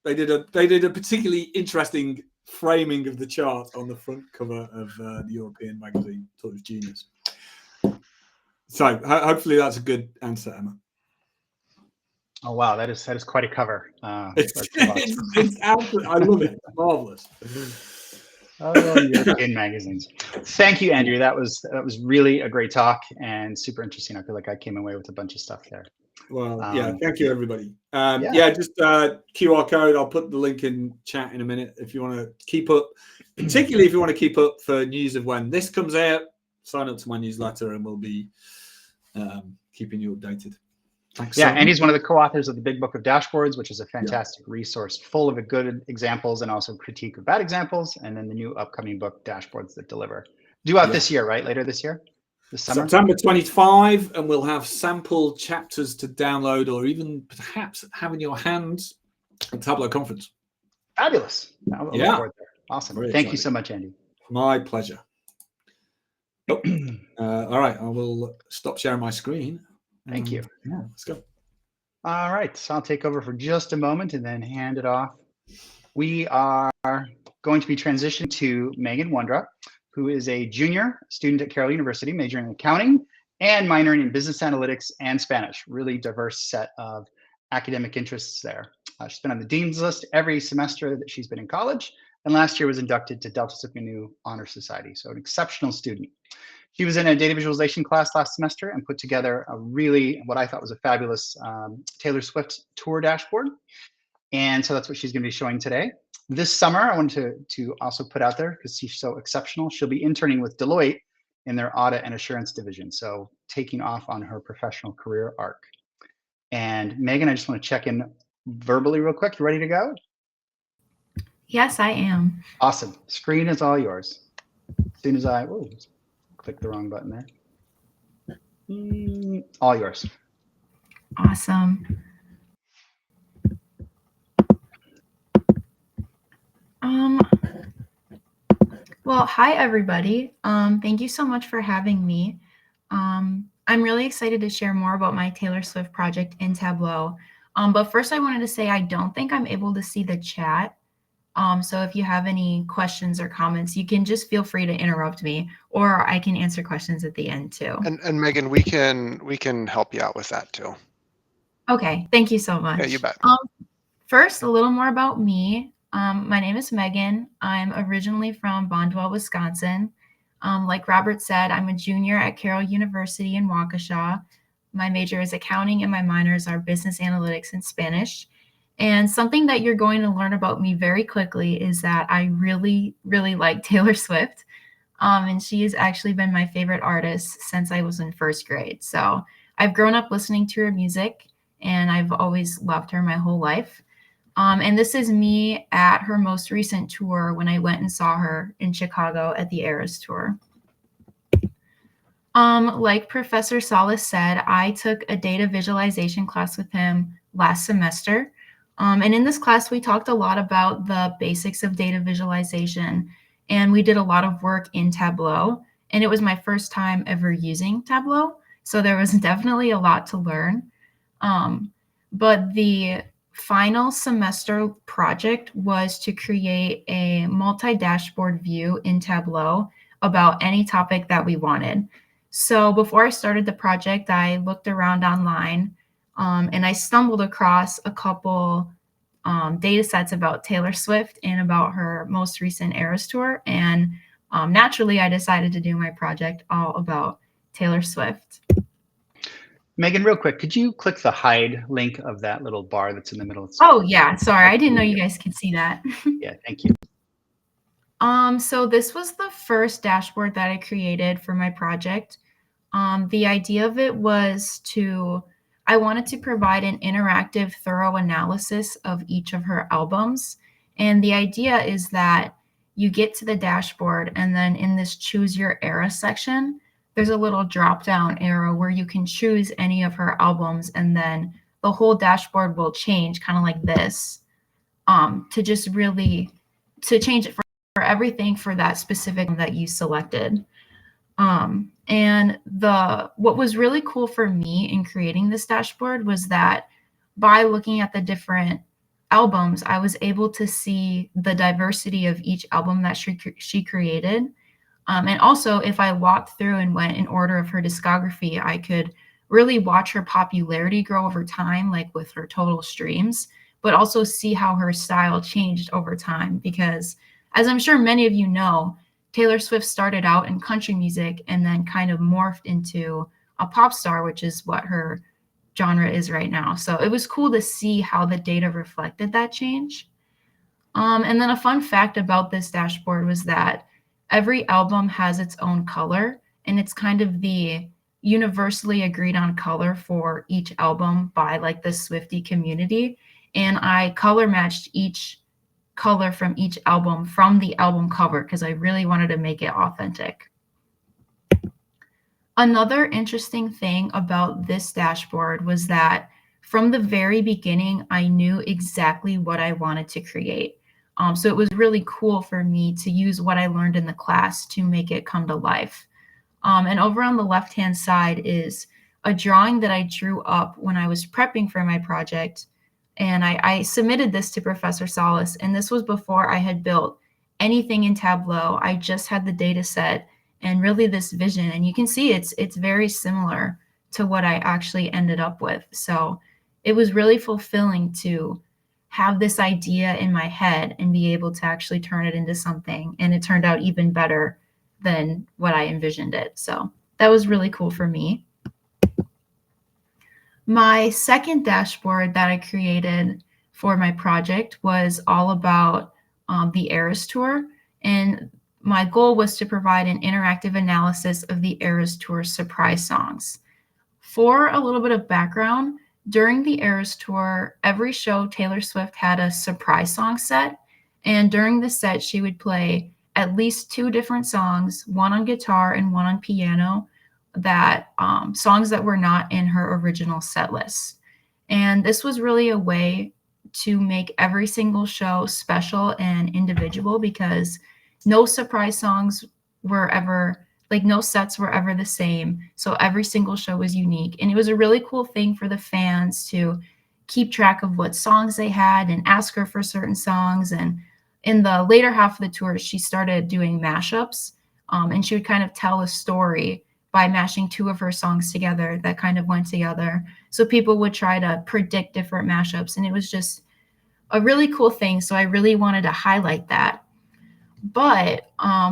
did a particularly interesting framing of the chart on the front cover of the European magazine. Thought it was genius. So hopefully that's a good answer, Emma. Oh wow, that is quite a cover. It's absolutely, I love it. It's marvelous. Oh, European magazines. Thank you, Andrew. That was really a great talk and super interesting. I feel like I came away with a bunch of stuff there. Well, thank you, everybody. Just QR code. I'll put the link in chat in a minute if you want to keep up, particularly if you want to keep up for news of when this comes out. Sign up to my newsletter and we'll be keeping you updated. Thanks. Yeah, and he's one of the co-authors of the Big Book of Dashboards, which is a fantastic resource full of good examples and also critique of bad examples. And then the new upcoming book, Dashboards That Deliver. Due out this year, right? Later this year? This summer? September 25, and we'll have sample chapters to download or even perhaps have in your hands at Tableau Conference. Fabulous. Awesome. Very Thank exciting. you so much, Andy. My pleasure. All right, I will stop sharing my screen. Thank you. Yeah, let's go. All right, so I'll take over for just a moment and then hand it off. We are going to be transitioning to Meghan Wondra, who is a junior student at Carroll University, majoring in accounting and minoring in business analytics and Spanish. Really diverse set of academic interests there. She's been on the Dean's List every semester that she's been in college, and last year was inducted to Delta Sigma Nu Honor Society, so an exceptional student. She was in a data visualization class last semester and put together a really, what I thought was a fabulous Taylor Swift tour dashboard. And so that's what she's going to be showing today. This summer, I wanted to also put out there, because she's so exceptional, she'll be interning with Deloitte in their audit and assurance division. So taking off on her professional career arc. And Megan, I just want to check in verbally real quick. You ready to go? Yes, I am. Awesome. Screen is all yours. As soon as I click the wrong button there. All yours. Awesome. Well, hi, everybody. Thank you so much for having me. I'm really excited to share more about my Taylor Swift project in Tableau. But first, I wanted to say I don't think I'm able to see the chat. So if you have any questions or comments, you can just feel free to interrupt me, or I can answer questions at the end too. And Megan, we can help you out with that too. Okay, thank you so much. Yeah, you bet. First, a little more about me. My name is Megan. I'm originally from Bondwell, Wisconsin. Like Robert said, I'm a junior at Carroll University in Waukesha. My major is accounting and my minors are business analytics and Spanish. And something that you're going to learn about me very quickly is that I really, really like Taylor Swift. And she has actually been my favorite artist since I was in first grade. So I've grown up listening to her music and I've always loved her my whole life. And this is me at her most recent tour when I went and saw her in Chicago at the Eras tour. Like Professor Salas said, I took a data visualization class with him last semester. And in this class, we talked a lot about the basics of data visualization, and we did a lot of work in Tableau. And it was my first time ever using Tableau, so there was definitely a lot to learn. But the final semester project was to create a multi-dashboard view in Tableau about any topic that we wanted. So before I started the project, I looked around online, and I stumbled across a couple data sets about Taylor Swift and about her most recent Eras tour. And naturally, I decided to do my project all about Taylor Swift. Megan, real quick, could you click the hide link of that little bar that's in the middle? Oh, yeah. Sorry, I didn't know you guys could see that. Yeah, thank you. So this was the first dashboard that I created for my project. The idea of it was I wanted to provide an interactive, thorough analysis of each of her albums. And the idea is that you get to the dashboard, and then in this choose your era section, there's a little drop down arrow where you can choose any of her albums, and then the whole dashboard will change kind of like this, to change it for everything for that specific that you selected. And what was really cool for me in creating this dashboard was that by looking at the different albums, I was able to see the diversity of each album that she created. And also, if I walked through and went in order of her discography, I could really watch her popularity grow over time, like with her total streams, but also see how her style changed over time. Because as I'm sure many of you know, Taylor Swift started out in country music and then kind of morphed into a pop star, which is what her genre is right now. So it was cool to see how the data reflected that change. And then a fun fact about this dashboard was that every album has its own color, and it's kind of the universally agreed on color for each album by like the Swiftie community. And I color matched each color from each album from the album cover because I really wanted to make it authentic. Another interesting thing about this dashboard was that from the very beginning, I knew exactly what I wanted to create. So it was really cool for me to use what I learned in the class to make it come to life. And over on the left-hand side is a drawing that I drew up when I was prepping for my project. And I submitted this to Professor Salas, and this was before I had built anything in Tableau. I just had the data set and really this vision. And you can see it's very similar to what I actually ended up with. So it was really fulfilling to have this idea in my head and be able to actually turn it into something. And it turned out even better than what I envisioned it. So that was really cool for me. My second dashboard that I created for my project was all about the Eras tour. And my goal was to provide an interactive analysis of the Eras tour surprise songs. For a little bit of background, during the Eras tour, every show Taylor Swift had a surprise song set. And during the set, she would play at least 2 different songs, one on guitar and one on piano, that songs that were not in her original set list. And this was really a way to make every single show special and individual because no surprise songs were ever, like no sets were ever the same. So every single show was unique. And it was a really cool thing for the fans to keep track of what songs they had and ask her for certain songs. And in the later half of the tour, she started doing mashups, and she would kind of tell a story by mashing 2 of her songs together that kind of went together. So people would try to predict different mashups, and it was just a really cool thing. So I really wanted to highlight that. But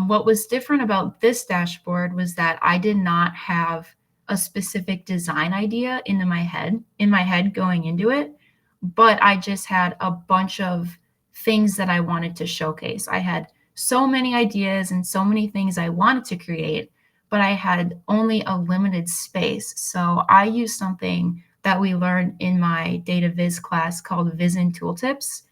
what was different about this dashboard was that I did not have a specific design idea in my head going into it, but I just had a bunch of things that I wanted to showcase. I had so many ideas and so many things I wanted to create, but I had only a limited space. So I used something that we learned in my data viz class called Viz and Tooltips.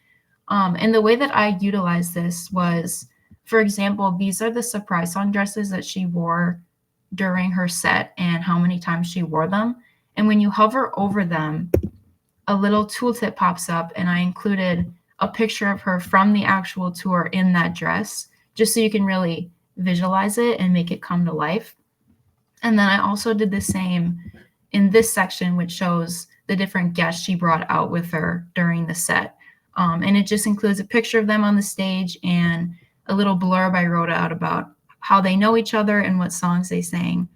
And the way that I utilized this was, for example, these are the surprise song dresses that she wore during her set and how many times she wore them. And when you hover over them, a little tooltip pops up, and I included a picture of her from the actual tour in that dress, just so you can really visualize it and make it come to life. And then I also did the same in this section, which shows the different guests she brought out with her during the set. And it just includes a picture of them on the stage and a little blurb I wrote out about how they know each other and what songs they sang.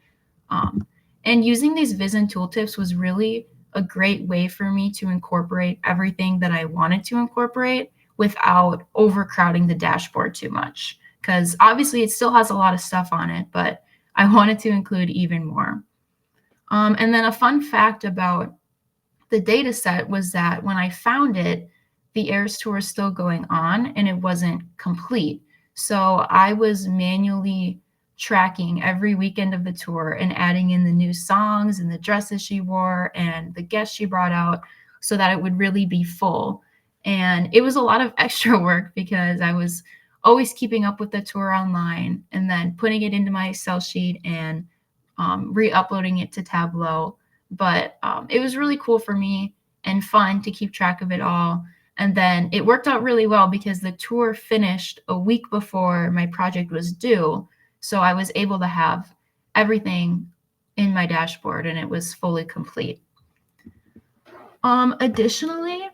And using these Vision tooltips was really a great way for me to incorporate everything that I wanted to incorporate without overcrowding the dashboard too much. Because obviously it still has a lot of stuff on it, but I wanted to include even more. And then a fun fact about the data set was that when I found it, the Eras tour is still going on and it wasn't complete. So I was manually tracking every weekend of the tour and adding in the new songs and the dresses she wore and the guests she brought out so that it would really be full. And it was a lot of extra work because I was always keeping up with the tour online and then putting it into my Excel sheet and re-uploading it to Tableau. But it was really cool for me and fun to keep track of it all. And then it worked out really well because the tour finished a week before my project was due. So I was able to have everything in my dashboard and it was fully complete. Additionally,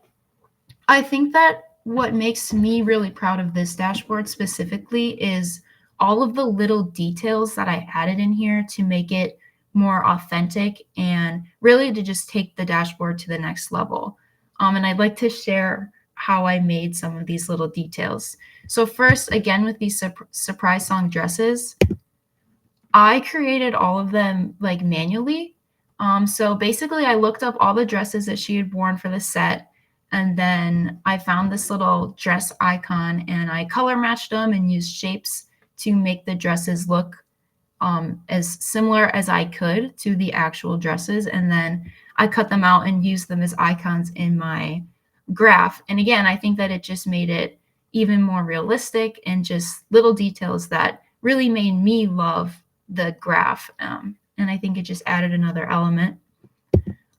I think that what makes me really proud of this dashboard specifically is all of the little details that I added in here to make it more authentic and really to just take the dashboard to the next level. And I'd like to share how I made some of these little details. So first, again, with these surprise song dresses, I created all of them like manually. So basically I looked up all the dresses that she had worn for the set, and then I found this little dress icon and I color matched them and used shapes to make the dresses look as similar as I could to the actual dresses. And then I cut them out and used them as icons in my graph. And again, I think that it just made it even more realistic and just little details that really made me love the graph. And I think it just added another element.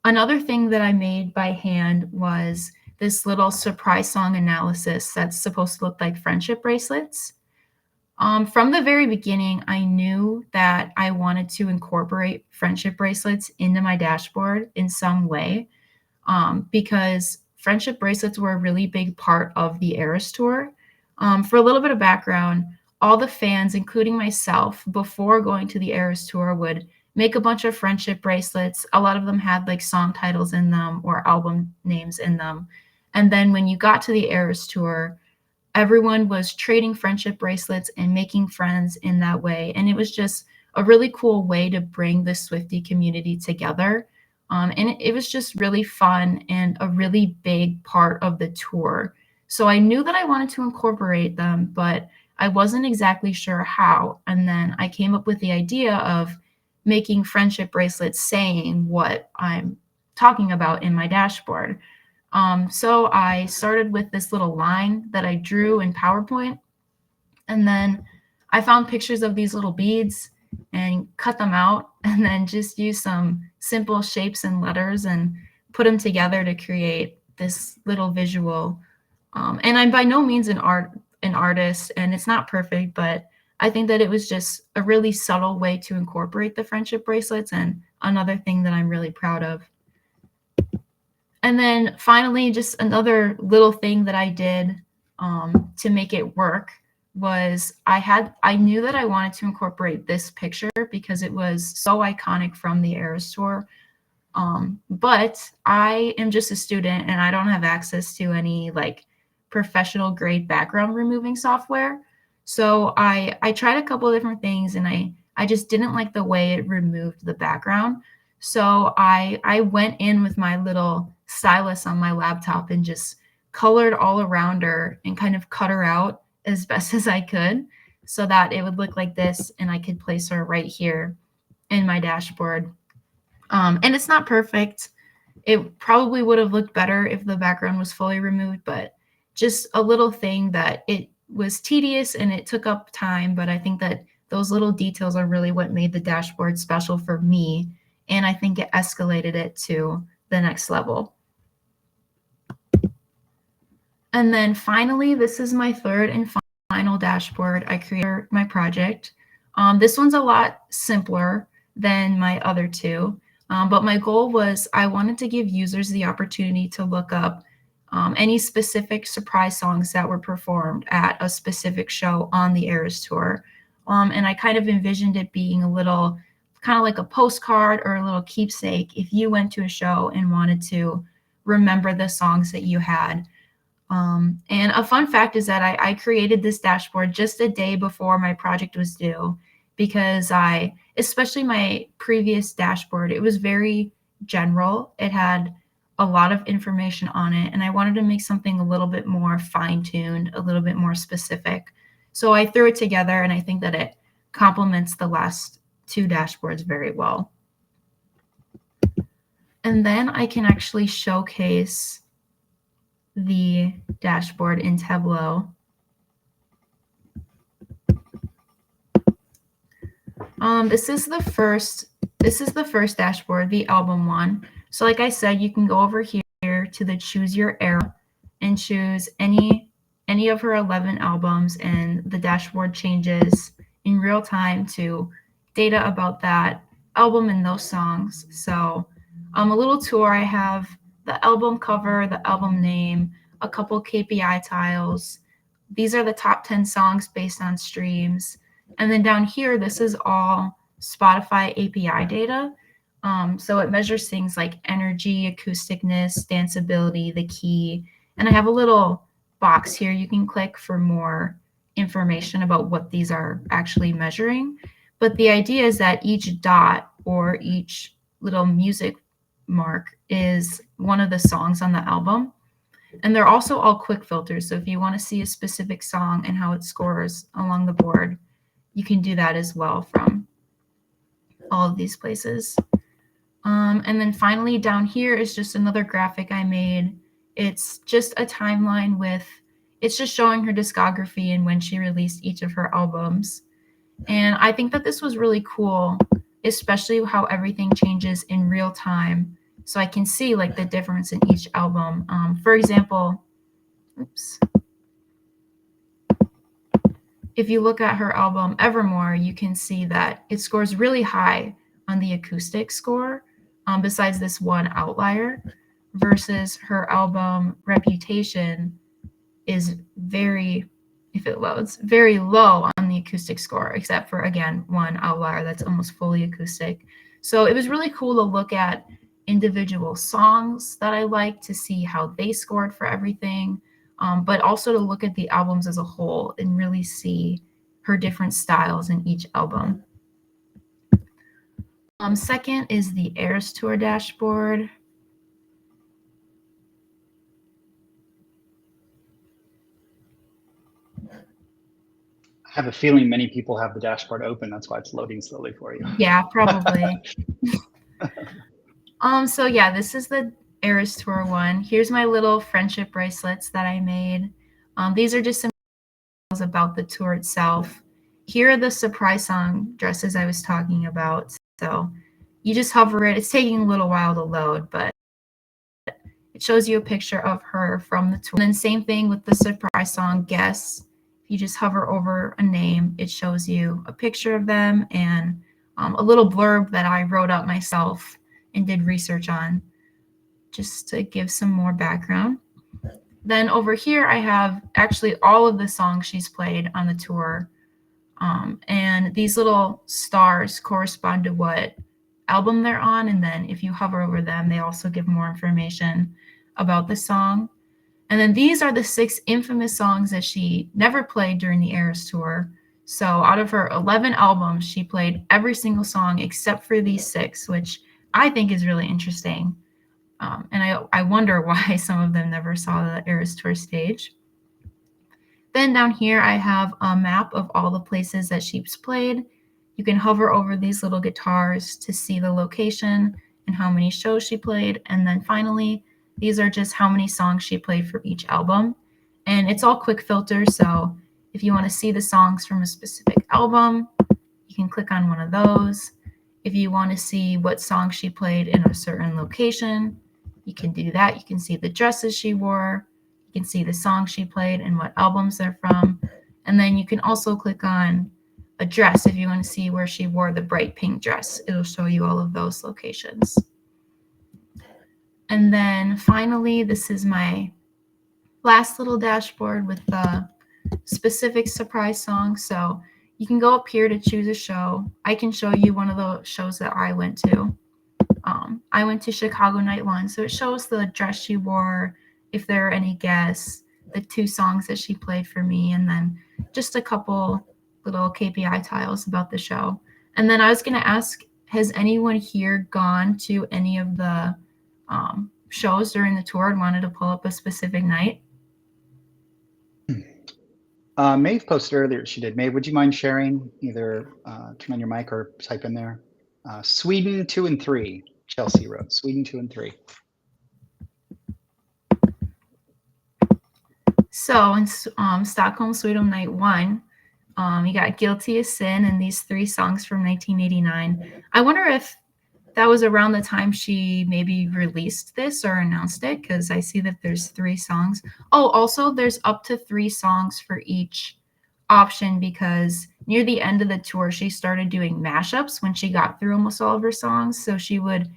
Another thing that I made by hand was this little surprise song analysis that's supposed to look like friendship bracelets. From the very beginning, I knew that I wanted to incorporate friendship bracelets into my dashboard in some way because friendship bracelets were a really big part of the Eras tour. For a little bit of background, all the fans, including myself, before going to the Eras tour would make a bunch of friendship bracelets. A lot of them had like song titles in them or album names in them. And then when you got to the Eras tour, everyone was trading friendship bracelets and making friends in that way. And it was just a really cool way to bring the Swiftie community together. And it was just really fun and a really big part of the tour. So I knew that I wanted to incorporate them, but I wasn't exactly sure how. And then I came up with the idea of making friendship bracelets saying what I'm talking about in my dashboard. So I started with this little line that I drew in PowerPoint, and then I found pictures of these little beads and cut them out and then just used some simple shapes and letters and put them together to create this little visual. And I'm by no means an artist, and it's not perfect, but I think that it was just a really subtle way to incorporate the friendship bracelets and another thing that I'm really proud of. And then finally, just another little thing that I did to make it work was I knew that I wanted to incorporate this picture because it was so iconic from the Eras tour. But I am just a student and I don't have access to any like professional grade background removing software. So I tried a couple of different things and I just didn't like the way it removed the background. So I went in with my little stylus on my laptop and just colored all around her and kind of cut her out as best as I could so that it would look like this and I could place her right here in my dashboard. And it's not perfect. It probably would have looked better if the background was fully removed, but just a little thing that it was tedious and it took up time, but I think that those little details are really what made the dashboard special for me. And I think it escalated it to the next level. And then finally, this is my third and final dashboard I created for my project. This one's a lot simpler than my other two, but my goal was I wanted to give users the opportunity to look up any specific surprise songs that were performed at a specific show on the Eras Tour. And I kind of envisioned it being a little, kind of like a postcard or a little keepsake if you went to a show and wanted to remember the songs that you had. And a fun fact is that I created this dashboard just a day before my project was due, because especially my previous dashboard, it was very general. It had a lot of information on it, and I wanted to make something a little bit more fine-tuned, a little bit more specific. So I threw it together, and I think that it complements the last two dashboards very well. And then I can actually showcase the dashboard in Tableau. This is the first dashboard, the album one. So like I said, you can go over here to the choose your era and choose any of her 11 albums, and the dashboard changes in real time to data about that album and those songs. So a little tour, I have the album cover, the album name, a couple KPI tiles. These are the top 10 songs based on streams. And then down here, this is all Spotify API data. So it measures things like energy, acousticness, danceability, the key. And I have a little box here you can click for more information about what these are actually measuring. But the idea is that each dot or each little music mark is one of the songs on the album. And they're also all quick filters. So if you want to see a specific song and how it scores along the board, you can do that as well from all of these places. And then finally down here is just another graphic I made. It's just a timeline it's just showing her discography and when she released each of her albums. And I think that this was really cool, especially how everything changes in real time. So I can see like the difference in each album. For example, if you look at her album Evermore, you can see that it scores really high on the acoustic score, besides this one outlier, versus her album Reputation is very low on the acoustic score, except for, again, one outlier that's almost fully acoustic. So it was really cool to look at individual songs that I liked to see how they scored for everything, but also to look at the albums as a whole and really see her different styles in each album. Second is the Eras Tour dashboard. I have a feeling many people have the dashboard open. That's why it's loading slowly for you. Yeah, probably. So yeah, this is the Eras Tour one. Here's my little friendship bracelets that I made. These are just some details about the tour itself. Here are the surprise song dresses I was talking about. So you just hover it. It's taking a little while to load, but it shows you a picture of her from the tour. And then same thing with the surprise song guests. If you just hover over a name, it shows you a picture of them and a little blurb that I wrote up myself and did research on, just to give some more background. Then over here, I have actually all of the songs she's played on the tour. And these little stars correspond to what album they're on. And then if you hover over them, they also give more information about the song. And then these are the 6 infamous songs that she never played during the Eras Tour. So out of her 11 albums, she played every single song except for these 6, which I think is really interesting. And I wonder why some of them never saw the Eras Tour stage. Then down here, I have a map of all the places that she's played. You can hover over these little guitars to see the location and how many shows she played. And then finally, these are just how many songs she played for each album. And it's all quick filters. So if you want to see the songs from a specific album, you can click on one of those. If you want to see what song she played in a certain location, you can do that. You can see the dresses she wore. You can see the songs she played and what albums they're from. And then you can also click on a dress if you want to see where she wore the bright pink dress. It'll show you all of those locations. And then finally, this is my last little dashboard with the specific surprise song. So you can go up here to choose a show. I can show you one of the shows that I went to. I went to Chicago Night 1, so it shows the dress she wore, if there are any guests, the 2 songs that she played for me, and then just a couple little KPI tiles about the show. And then I was going to ask, has anyone here gone to any of the shows during the tour and wanted to pull up a specific night? Maeve posted earlier, she did. Maeve, would you mind sharing? Either turn on your mic or type in there. Sweden 2 and 3, Chelsea wrote. Sweden 2 and 3. So in Stockholm, Sweden Night 1, you got Guilty as Sin and these 3 songs from 1989. I wonder if that was around the time she maybe released this or announced it, because I see that there's 3 songs. Oh, also there's up to 3 songs for each option, because near the end of the tour, she started doing mashups when she got through almost all of her songs. So she would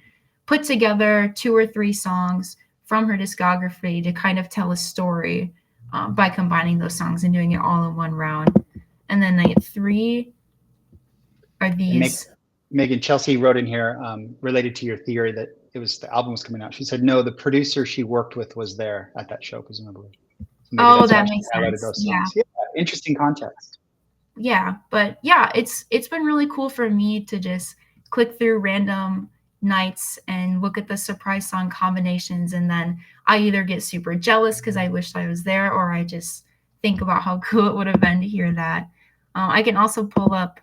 put together 2 or 3 songs from her discography to kind of tell a story by combining those songs and doing it all in one round. And then night 3 are these. Megan, Chelsea wrote in here related to your theory that it was the album was coming out. She said, no, the producer she worked with was there at that show, presumably. So that makes sense. Yeah. Interesting context. Yeah, but yeah, it's been really cool for me to just click through random nights and look at the surprise song combinations, and then I either get super jealous because I wish I was there, or I just think about how cool it would have been to hear that. I can also pull up,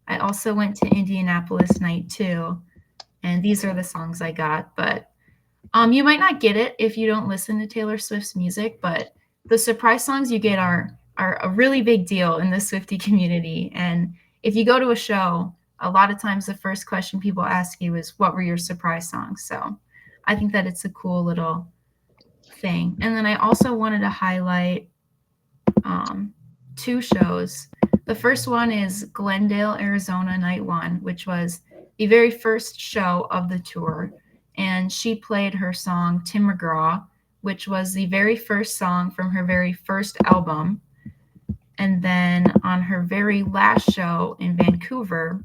I also went to Indianapolis Night 2, and these are the songs I got, but you might not get it if you don't listen to Taylor Swift's music, but the surprise songs you get are a really big deal in the Swiftie community. And if you go to a show, a lot of times the first question people ask you is, what were your surprise songs? So I think that it's a cool little thing. And then I also wanted to highlight 2 shows. The first one is Glendale, Arizona, Night 1, which was the very first show of the tour. And she played her song, Tim McGraw, which was the very first song from her very first album. And then on her very last show in Vancouver,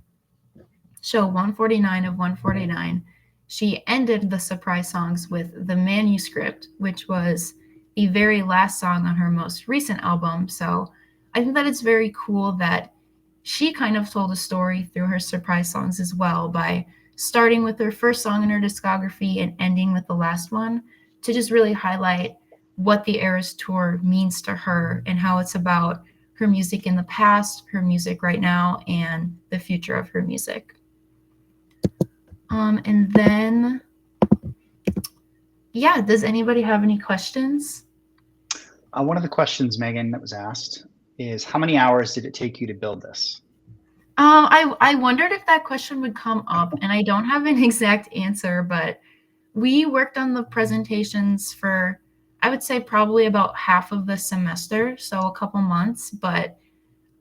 show 149 of 149, she ended the surprise songs with The Manuscript, which was the very last song on her most recent album. So I think that it's very cool that she kind of told a story through her surprise songs as well, by starting with her first song in her discography and ending with the last one, to just really highlight what the Eras Tour means to her and how it's about her music in the past, her music right now, and the future of her music. And then, yeah, does anybody have any questions? One of the questions, Megan, that was asked is, how many hours did it take you to build this? I wondered if that question would come up, and I don't have an exact answer, but we worked on the presentations for, I would say, probably about half of the semester, so a couple months. But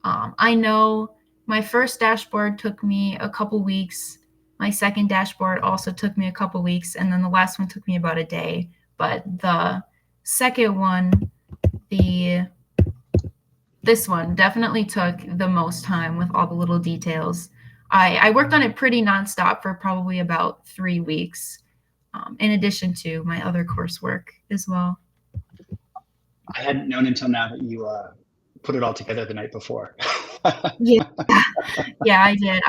I know my first dashboard took me a couple weeks. My second dashboard also took me a couple weeks, and then the last one took me about a day. But the second one, this one definitely took the most time with all the little details. I worked on it pretty nonstop for probably about 3 weeks, in addition to my other coursework as well. I hadn't known until now that you put it all together the night before. Yeah, I did.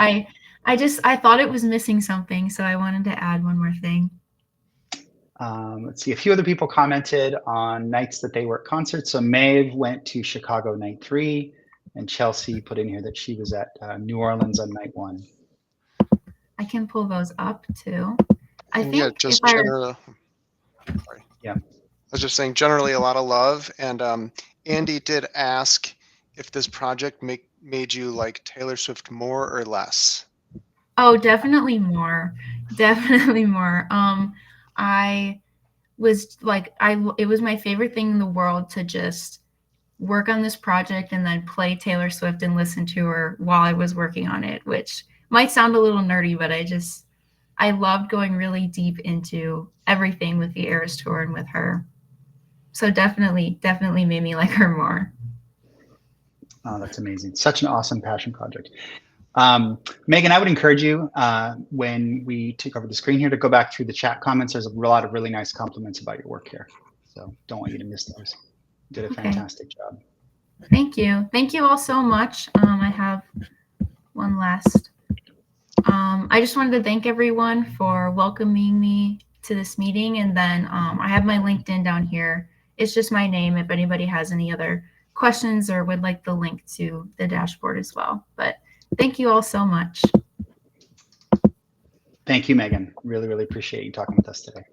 I thought it was missing something, so I wanted to add one more thing. Let's see, a few other people commented on nights that they were at concerts. So Maeve went to Chicago Night 3, and Chelsea put in here that she was at New Orleans on Night 1. I can pull those up too. I think yeah, just sorry. Yeah. was just saying generally a lot of love. And Andy did ask if this project made you like Taylor Swift more or less. Oh, definitely more. Definitely more. I was like, it was my favorite thing in the world to just work on this project and then play Taylor Swift and listen to her while I was working on it, which might sound a little nerdy, but I loved going really deep into everything with the Eras Tour and with her. So definitely made me like her more. Oh, that's amazing. Such an awesome passion project. Megan, I would encourage you when we take over the screen here to go back through the chat comments. There's a lot of really nice compliments about your work here. So don't want you to miss those. You did a fantastic job. Thank you. Thank you all so much. I have one last. I just wanted to thank everyone for welcoming me to this meeting. And then I have my LinkedIn down here. It's just my name if anybody has any other questions or would like the link to the dashboard as well. But thank you all so much. Thank you, Megan. Really, really appreciate you talking with us today.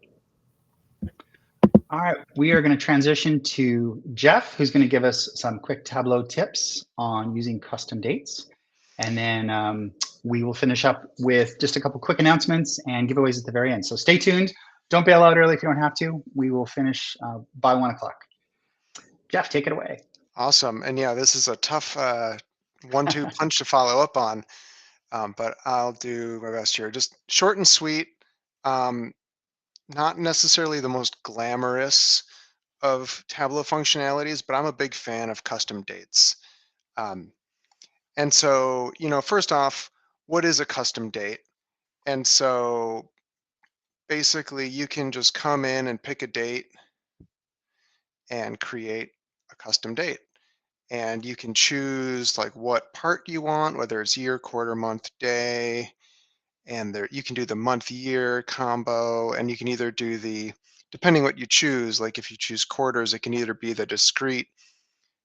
All right, we are going to transition to Jeff, who's going to give us some quick Tableau tips on using custom dates. And then we will finish up with just a couple quick announcements and giveaways at the very end. So stay tuned. Don't bail out early if you don't have to. We will finish by 1 o'clock. Jeff, take it away. Awesome. And yeah, this is a tough 1-2 punch to follow up on, but I'll do my best here. Just short and sweet. Not necessarily the most glamorous of Tableau functionalities, but I'm a big fan of custom dates. And so, first off, what is a custom date? And so basically you can just come in and pick a date and create a custom date. And you can choose like what part you want, whether it's year, quarter, month, day, and there you can do the month year combo, and you can either do depending what you choose, like if you choose quarters, it can either be the discrete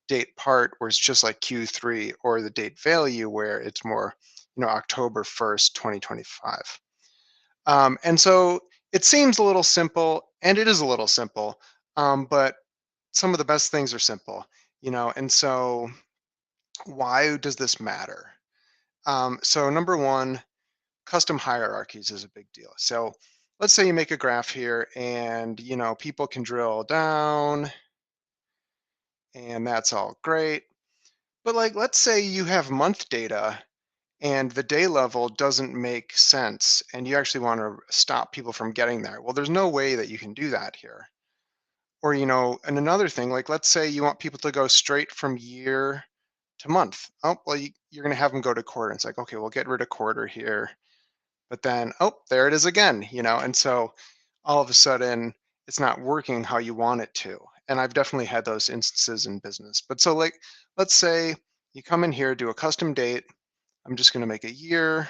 date part where it's just like Q3, or the date value where it's more, October 1st, 2025. And so it seems a little simple, and it is a little simple, but some of the best things are simple, and so why does this matter? So number one, custom hierarchies is a big deal. So let's say you make a graph here and, people can drill down and that's all great. But like, let's say you have month data and the day level doesn't make sense and you actually want to stop people from getting there. Well, there's no way that you can do that here. Or, and another thing, like let's say you want people to go straight from year to month. Oh, well, you're going to have them go to quarter. It's like, okay, we'll get rid of quarter here. But then, oh, there it is again, and so all of a sudden it's not working how you want it to. And I've definitely had those instances in business. But so like, let's say you come in here, do a custom date. I'm just going to make a year.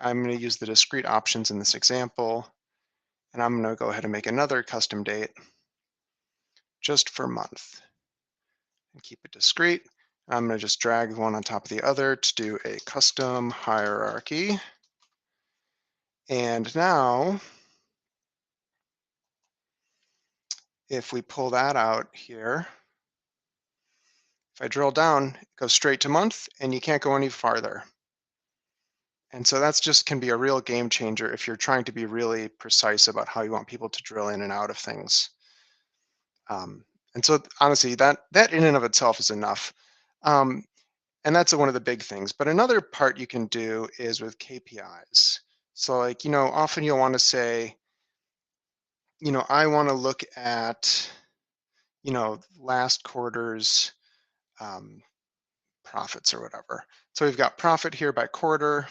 I'm going to use the discrete options in this example. And I'm going to go ahead and make another custom date just for month and keep it discrete. I'm going to just drag one on top of the other to do a custom hierarchy. And now, if we pull that out here, if I drill down, it goes straight to month and you can't go any farther. And so that's just can be a real game changer if you're trying to be really precise about how you want people to drill in and out of things. And so honestly, that in and of itself is enough. And that's one of the big things. But another part you can do is with KPIs. So like, often you'll want to say, I want to look at, last quarter's profits or whatever. So we've got profit here by quarter.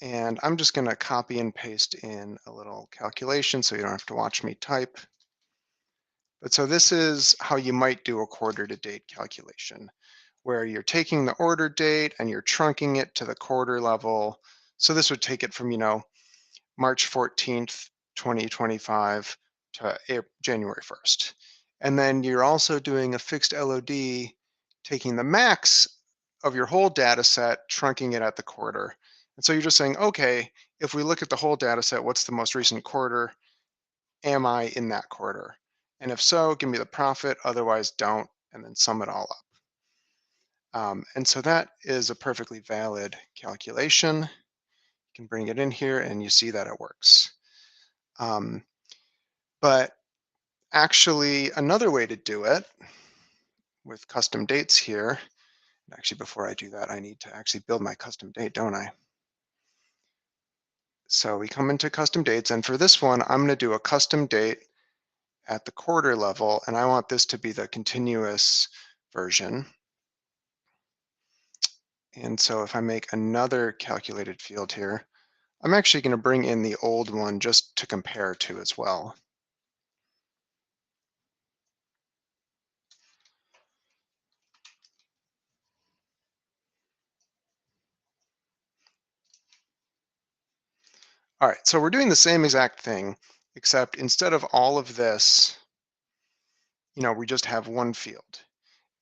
And I'm just going to copy and paste in a little calculation so you don't have to watch me type. But so this is how you might do a quarter to date calculation, where you're taking the order date and you're trunking it to the quarter level. So this would take it from, March 14th, 2025 to January 1st. And then you're also doing a fixed LOD, taking the max of your whole data set, trunking it at the quarter. And so you're just saying, okay, if we look at the whole data set, what's the most recent quarter? am I in that quarter? And if so, give me the profit, otherwise don't, and then sum it all up. And so that is a perfectly valid calculation. You can bring it in here and you see that it works. But actually, another way to do it with custom dates here, actually before I do that, I need to actually build my custom date, don't I? So we come into custom dates, and for this one, I'm going to do a custom date at the quarter level, and I want this to be the continuous version. And so if I make another calculated field here, I'm actually going to bring in the old one just to compare to as well. All right, so we're doing the same exact thing, except instead of all of this, we just have one field.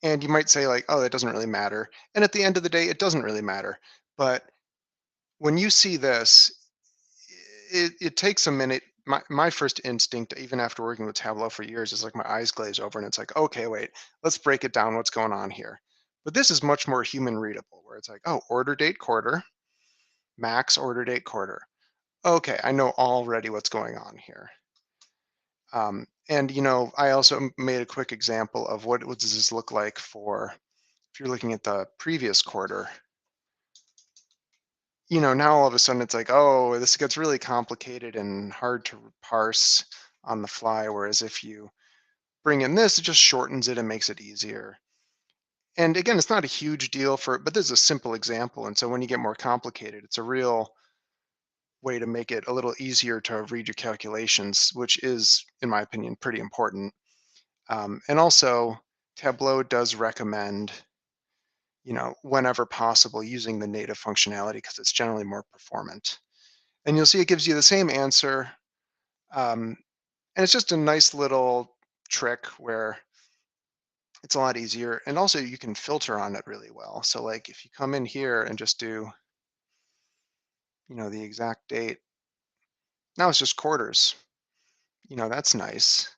And you might say like, oh, that doesn't really matter. And at the end of the day, it doesn't really matter. But when you see this, it takes a minute. My first instinct, even after working with Tableau for years, is like my eyes glaze over and it's like, okay, wait, let's break it down. What's going on here? But this is much more human readable, where it's like, oh, order date quarter, max order date quarter. Okay, I know already what's going on here. And I also made a quick example of what does this look like for, if you're looking at the previous quarter. Now all of a sudden it's like, oh, this gets really complicated and hard to parse on the fly. Whereas if you bring in this, it just shortens it and makes it easier. And again, it's not a huge deal but this is a simple example. And so when you get more complicated, it's a real way to make it a little easier to read your calculations, which is, in my opinion, pretty important. And also, Tableau does recommend, whenever possible, using the native functionality because it's generally more performant. And you'll see it gives you the same answer. And it's just a nice little trick where it's a lot easier. And also, you can filter on it really well. So like if you come in here and just do the exact date. Now it's just quarters. That's nice.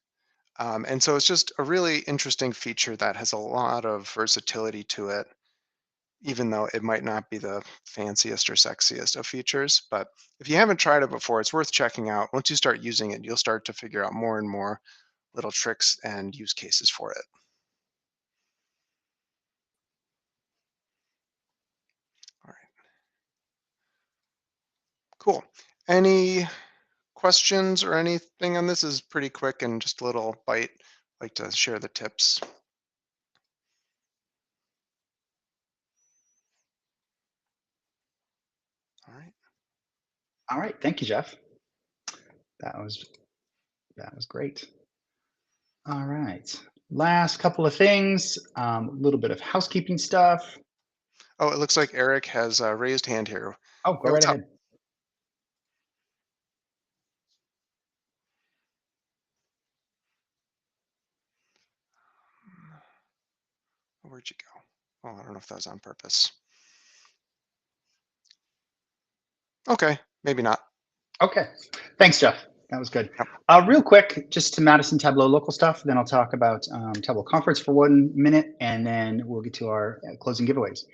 And so it's just a really interesting feature that has a lot of versatility to it, even though it might not be the fanciest or sexiest of features. But if you haven't tried it before, it's worth checking out. Once you start using it, you'll start to figure out more and more little tricks and use cases for it. Cool. Any questions or anything on this? Is pretty quick and just a little bite. I'd like to share the tips. All right. All right. Thank you, Jeff. That was great. All right. Last couple of things. A little bit of housekeeping stuff. Oh, it looks like Eric has a raised hand here. Oh, go right ahead. Where'd you go? Oh, I don't know if that was on purpose. Okay, maybe not. Okay. Thanks, Jeff. That was good. Yep. Real quick, just to Madison Tableau local stuff, then I'll talk about Tableau Conference for 1 minute, and then we'll get to our closing giveaways.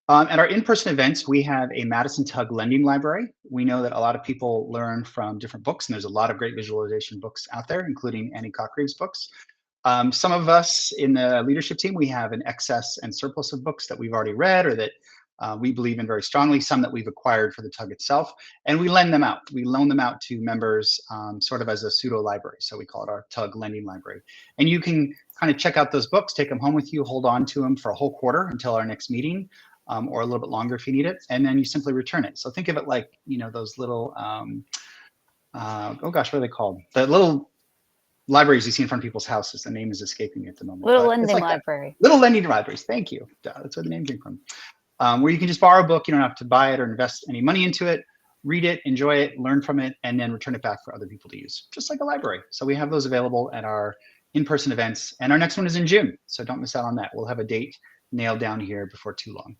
At our in-person events, we have a Madison TUG lending library. We know that a lot of people learn from different books, and there's a lot of great visualization books out there, including Annie Cotgreave's books. Some of us in the leadership team, we have an excess and surplus of books that we've already read or that we believe in very strongly, some that we've acquired for the TUG itself, and we lend them out. We loan them out to members sort of as a pseudo library. So we call it our TUG lending library. And you can kind of check out those books, take them home with you, hold on to them for a whole quarter until our next meeting, or a little bit longer if you need it, and then you simply return it. So think of it like, those little, oh gosh, what are they called? The little libraries you see in front of people's houses. The name is escaping me at the moment. Little lending library. Little lending libraries. Thank you. That's where the name came from. Where you can just borrow a book. You don't have to buy it or invest any money into it. Read it, enjoy it, learn from it, and then return it back for other people to use, just like a library. So we have those available at our in-person events, and our next one is in June. So don't miss out on that. We'll have a date nailed down here before too long.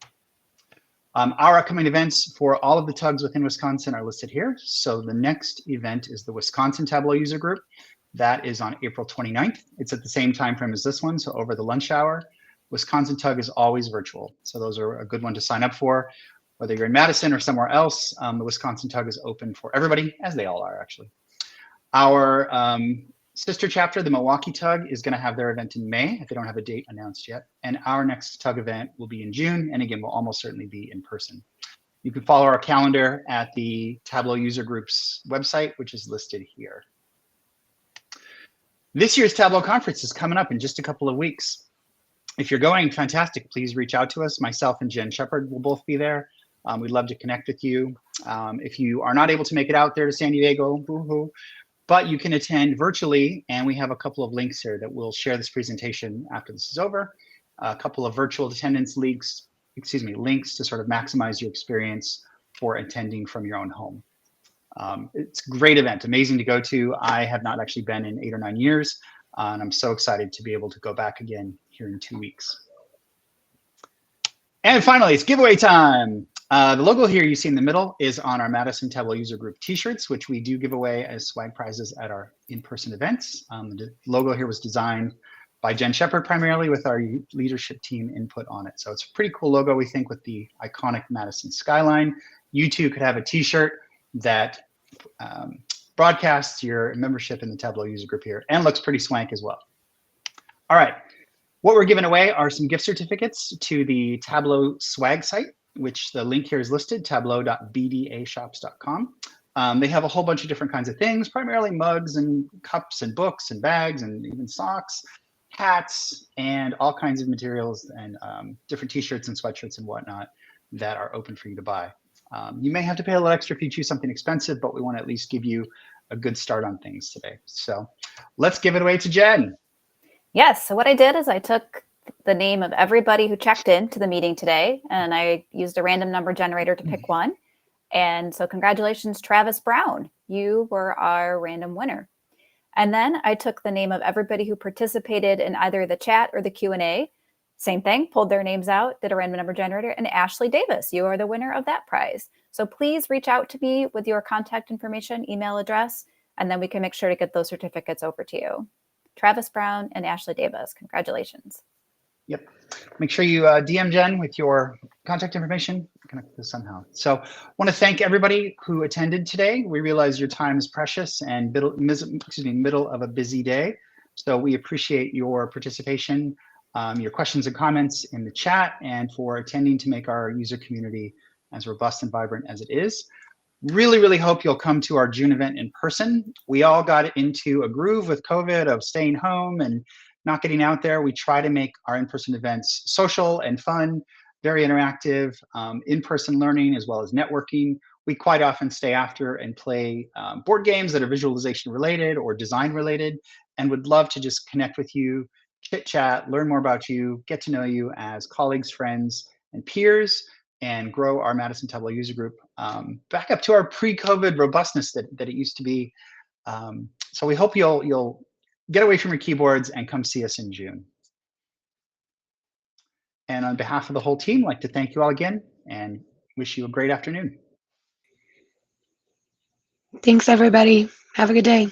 Our upcoming events for all of the TUGs within Wisconsin are listed here. So the next event is the Wisconsin Tableau User Group. That is on April 29th. It's at the same time frame as this one, so over the lunch hour. Wisconsin TUG is always virtual, so those are a good one to sign up for. Whether you're in Madison or somewhere else, the Wisconsin TUG is open for everybody, as they all are actually. Our sister chapter, the Milwaukee TUG, is going to have their event in May, if they don't have a date announced yet. And our next TUG event will be in June, and again, will almost certainly be in person. You can follow our calendar at the Tableau User Group's website, which is listed here. This year's Tableau conference is coming up in just a couple of weeks. If you're going, fantastic, please reach out to us. Myself and Jen Shepard will both be there. We'd love to connect with you. If you are not able to make it out there to San Diego, boo-hoo, but you can attend virtually, and we have a couple of links here that we'll share this presentation after this is over. A couple of virtual attendance links to sort of maximize your experience for attending from your own home. It's a great event, amazing to go to. I have not actually been in 8 or 9 years, and I'm so excited to be able to go back again here in 2 weeks. And finally, it's giveaway time. The logo here you see in the middle is on our Madison Tableau User Group t-shirts, which we do give away as swag prizes at our in-person events. The logo here was designed by Jen Shepard primarily, with our leadership team input on it. So it's a pretty cool logo, we think, with the iconic Madison skyline. You too could have a t-shirt that broadcasts your membership in the Tableau User Group here, and looks pretty swank as well. All right, what we're giving away are some gift certificates to the Tableau swag site, which the link here is listed, tableau.bdashops.com. They have a whole bunch of different kinds of things, primarily mugs and cups and books and bags and even socks, hats, and all kinds of materials and different t-shirts and sweatshirts and whatnot that are open for you to buy. You may have to pay a little extra if you choose something expensive, but we want to at least give you a good start on things today. So let's give it away to Jen. Yes, so what I did is I took the name of everybody who checked in to the meeting today, and I used a random number generator to pick one. And so congratulations, Travis Brown. You were our random winner. And then I took the name of everybody who participated in either the chat or the Q&A. Same thing, pulled their names out, did a random number generator, and Ashley Davis, you are the winner of that prize. So please reach out to me with your contact information, email address, and then we can make sure to get those certificates over to you. Travis Brown and Ashley Davis, congratulations. Yep. Make sure you DM Jen with your contact information. Connect this somehow. So I want to thank everybody who attended today. We realize your time is precious and middle of a busy day. So we appreciate your participation, your questions and comments in the chat, and for attending to make our user community as robust and vibrant as it is. Really, really hope you'll come to our June event in person. We all got into a groove with COVID of staying home and not getting out there. We try to make our in-person events social and fun, very interactive, in-person learning as well as networking. We quite often stay after and play board games that are visualization related or design related, and would love to just connect with you, chit chat, learn more about you, get to know you as colleagues, friends, and peers, and grow our Madison Tableau User Group back up to our pre-COVID robustness that it used to be. So we hope you'll get away from your keyboards and come see us in June. And on behalf of the whole team, I'd like to thank you all again and wish you a great afternoon. Thanks, everybody. Have a good day.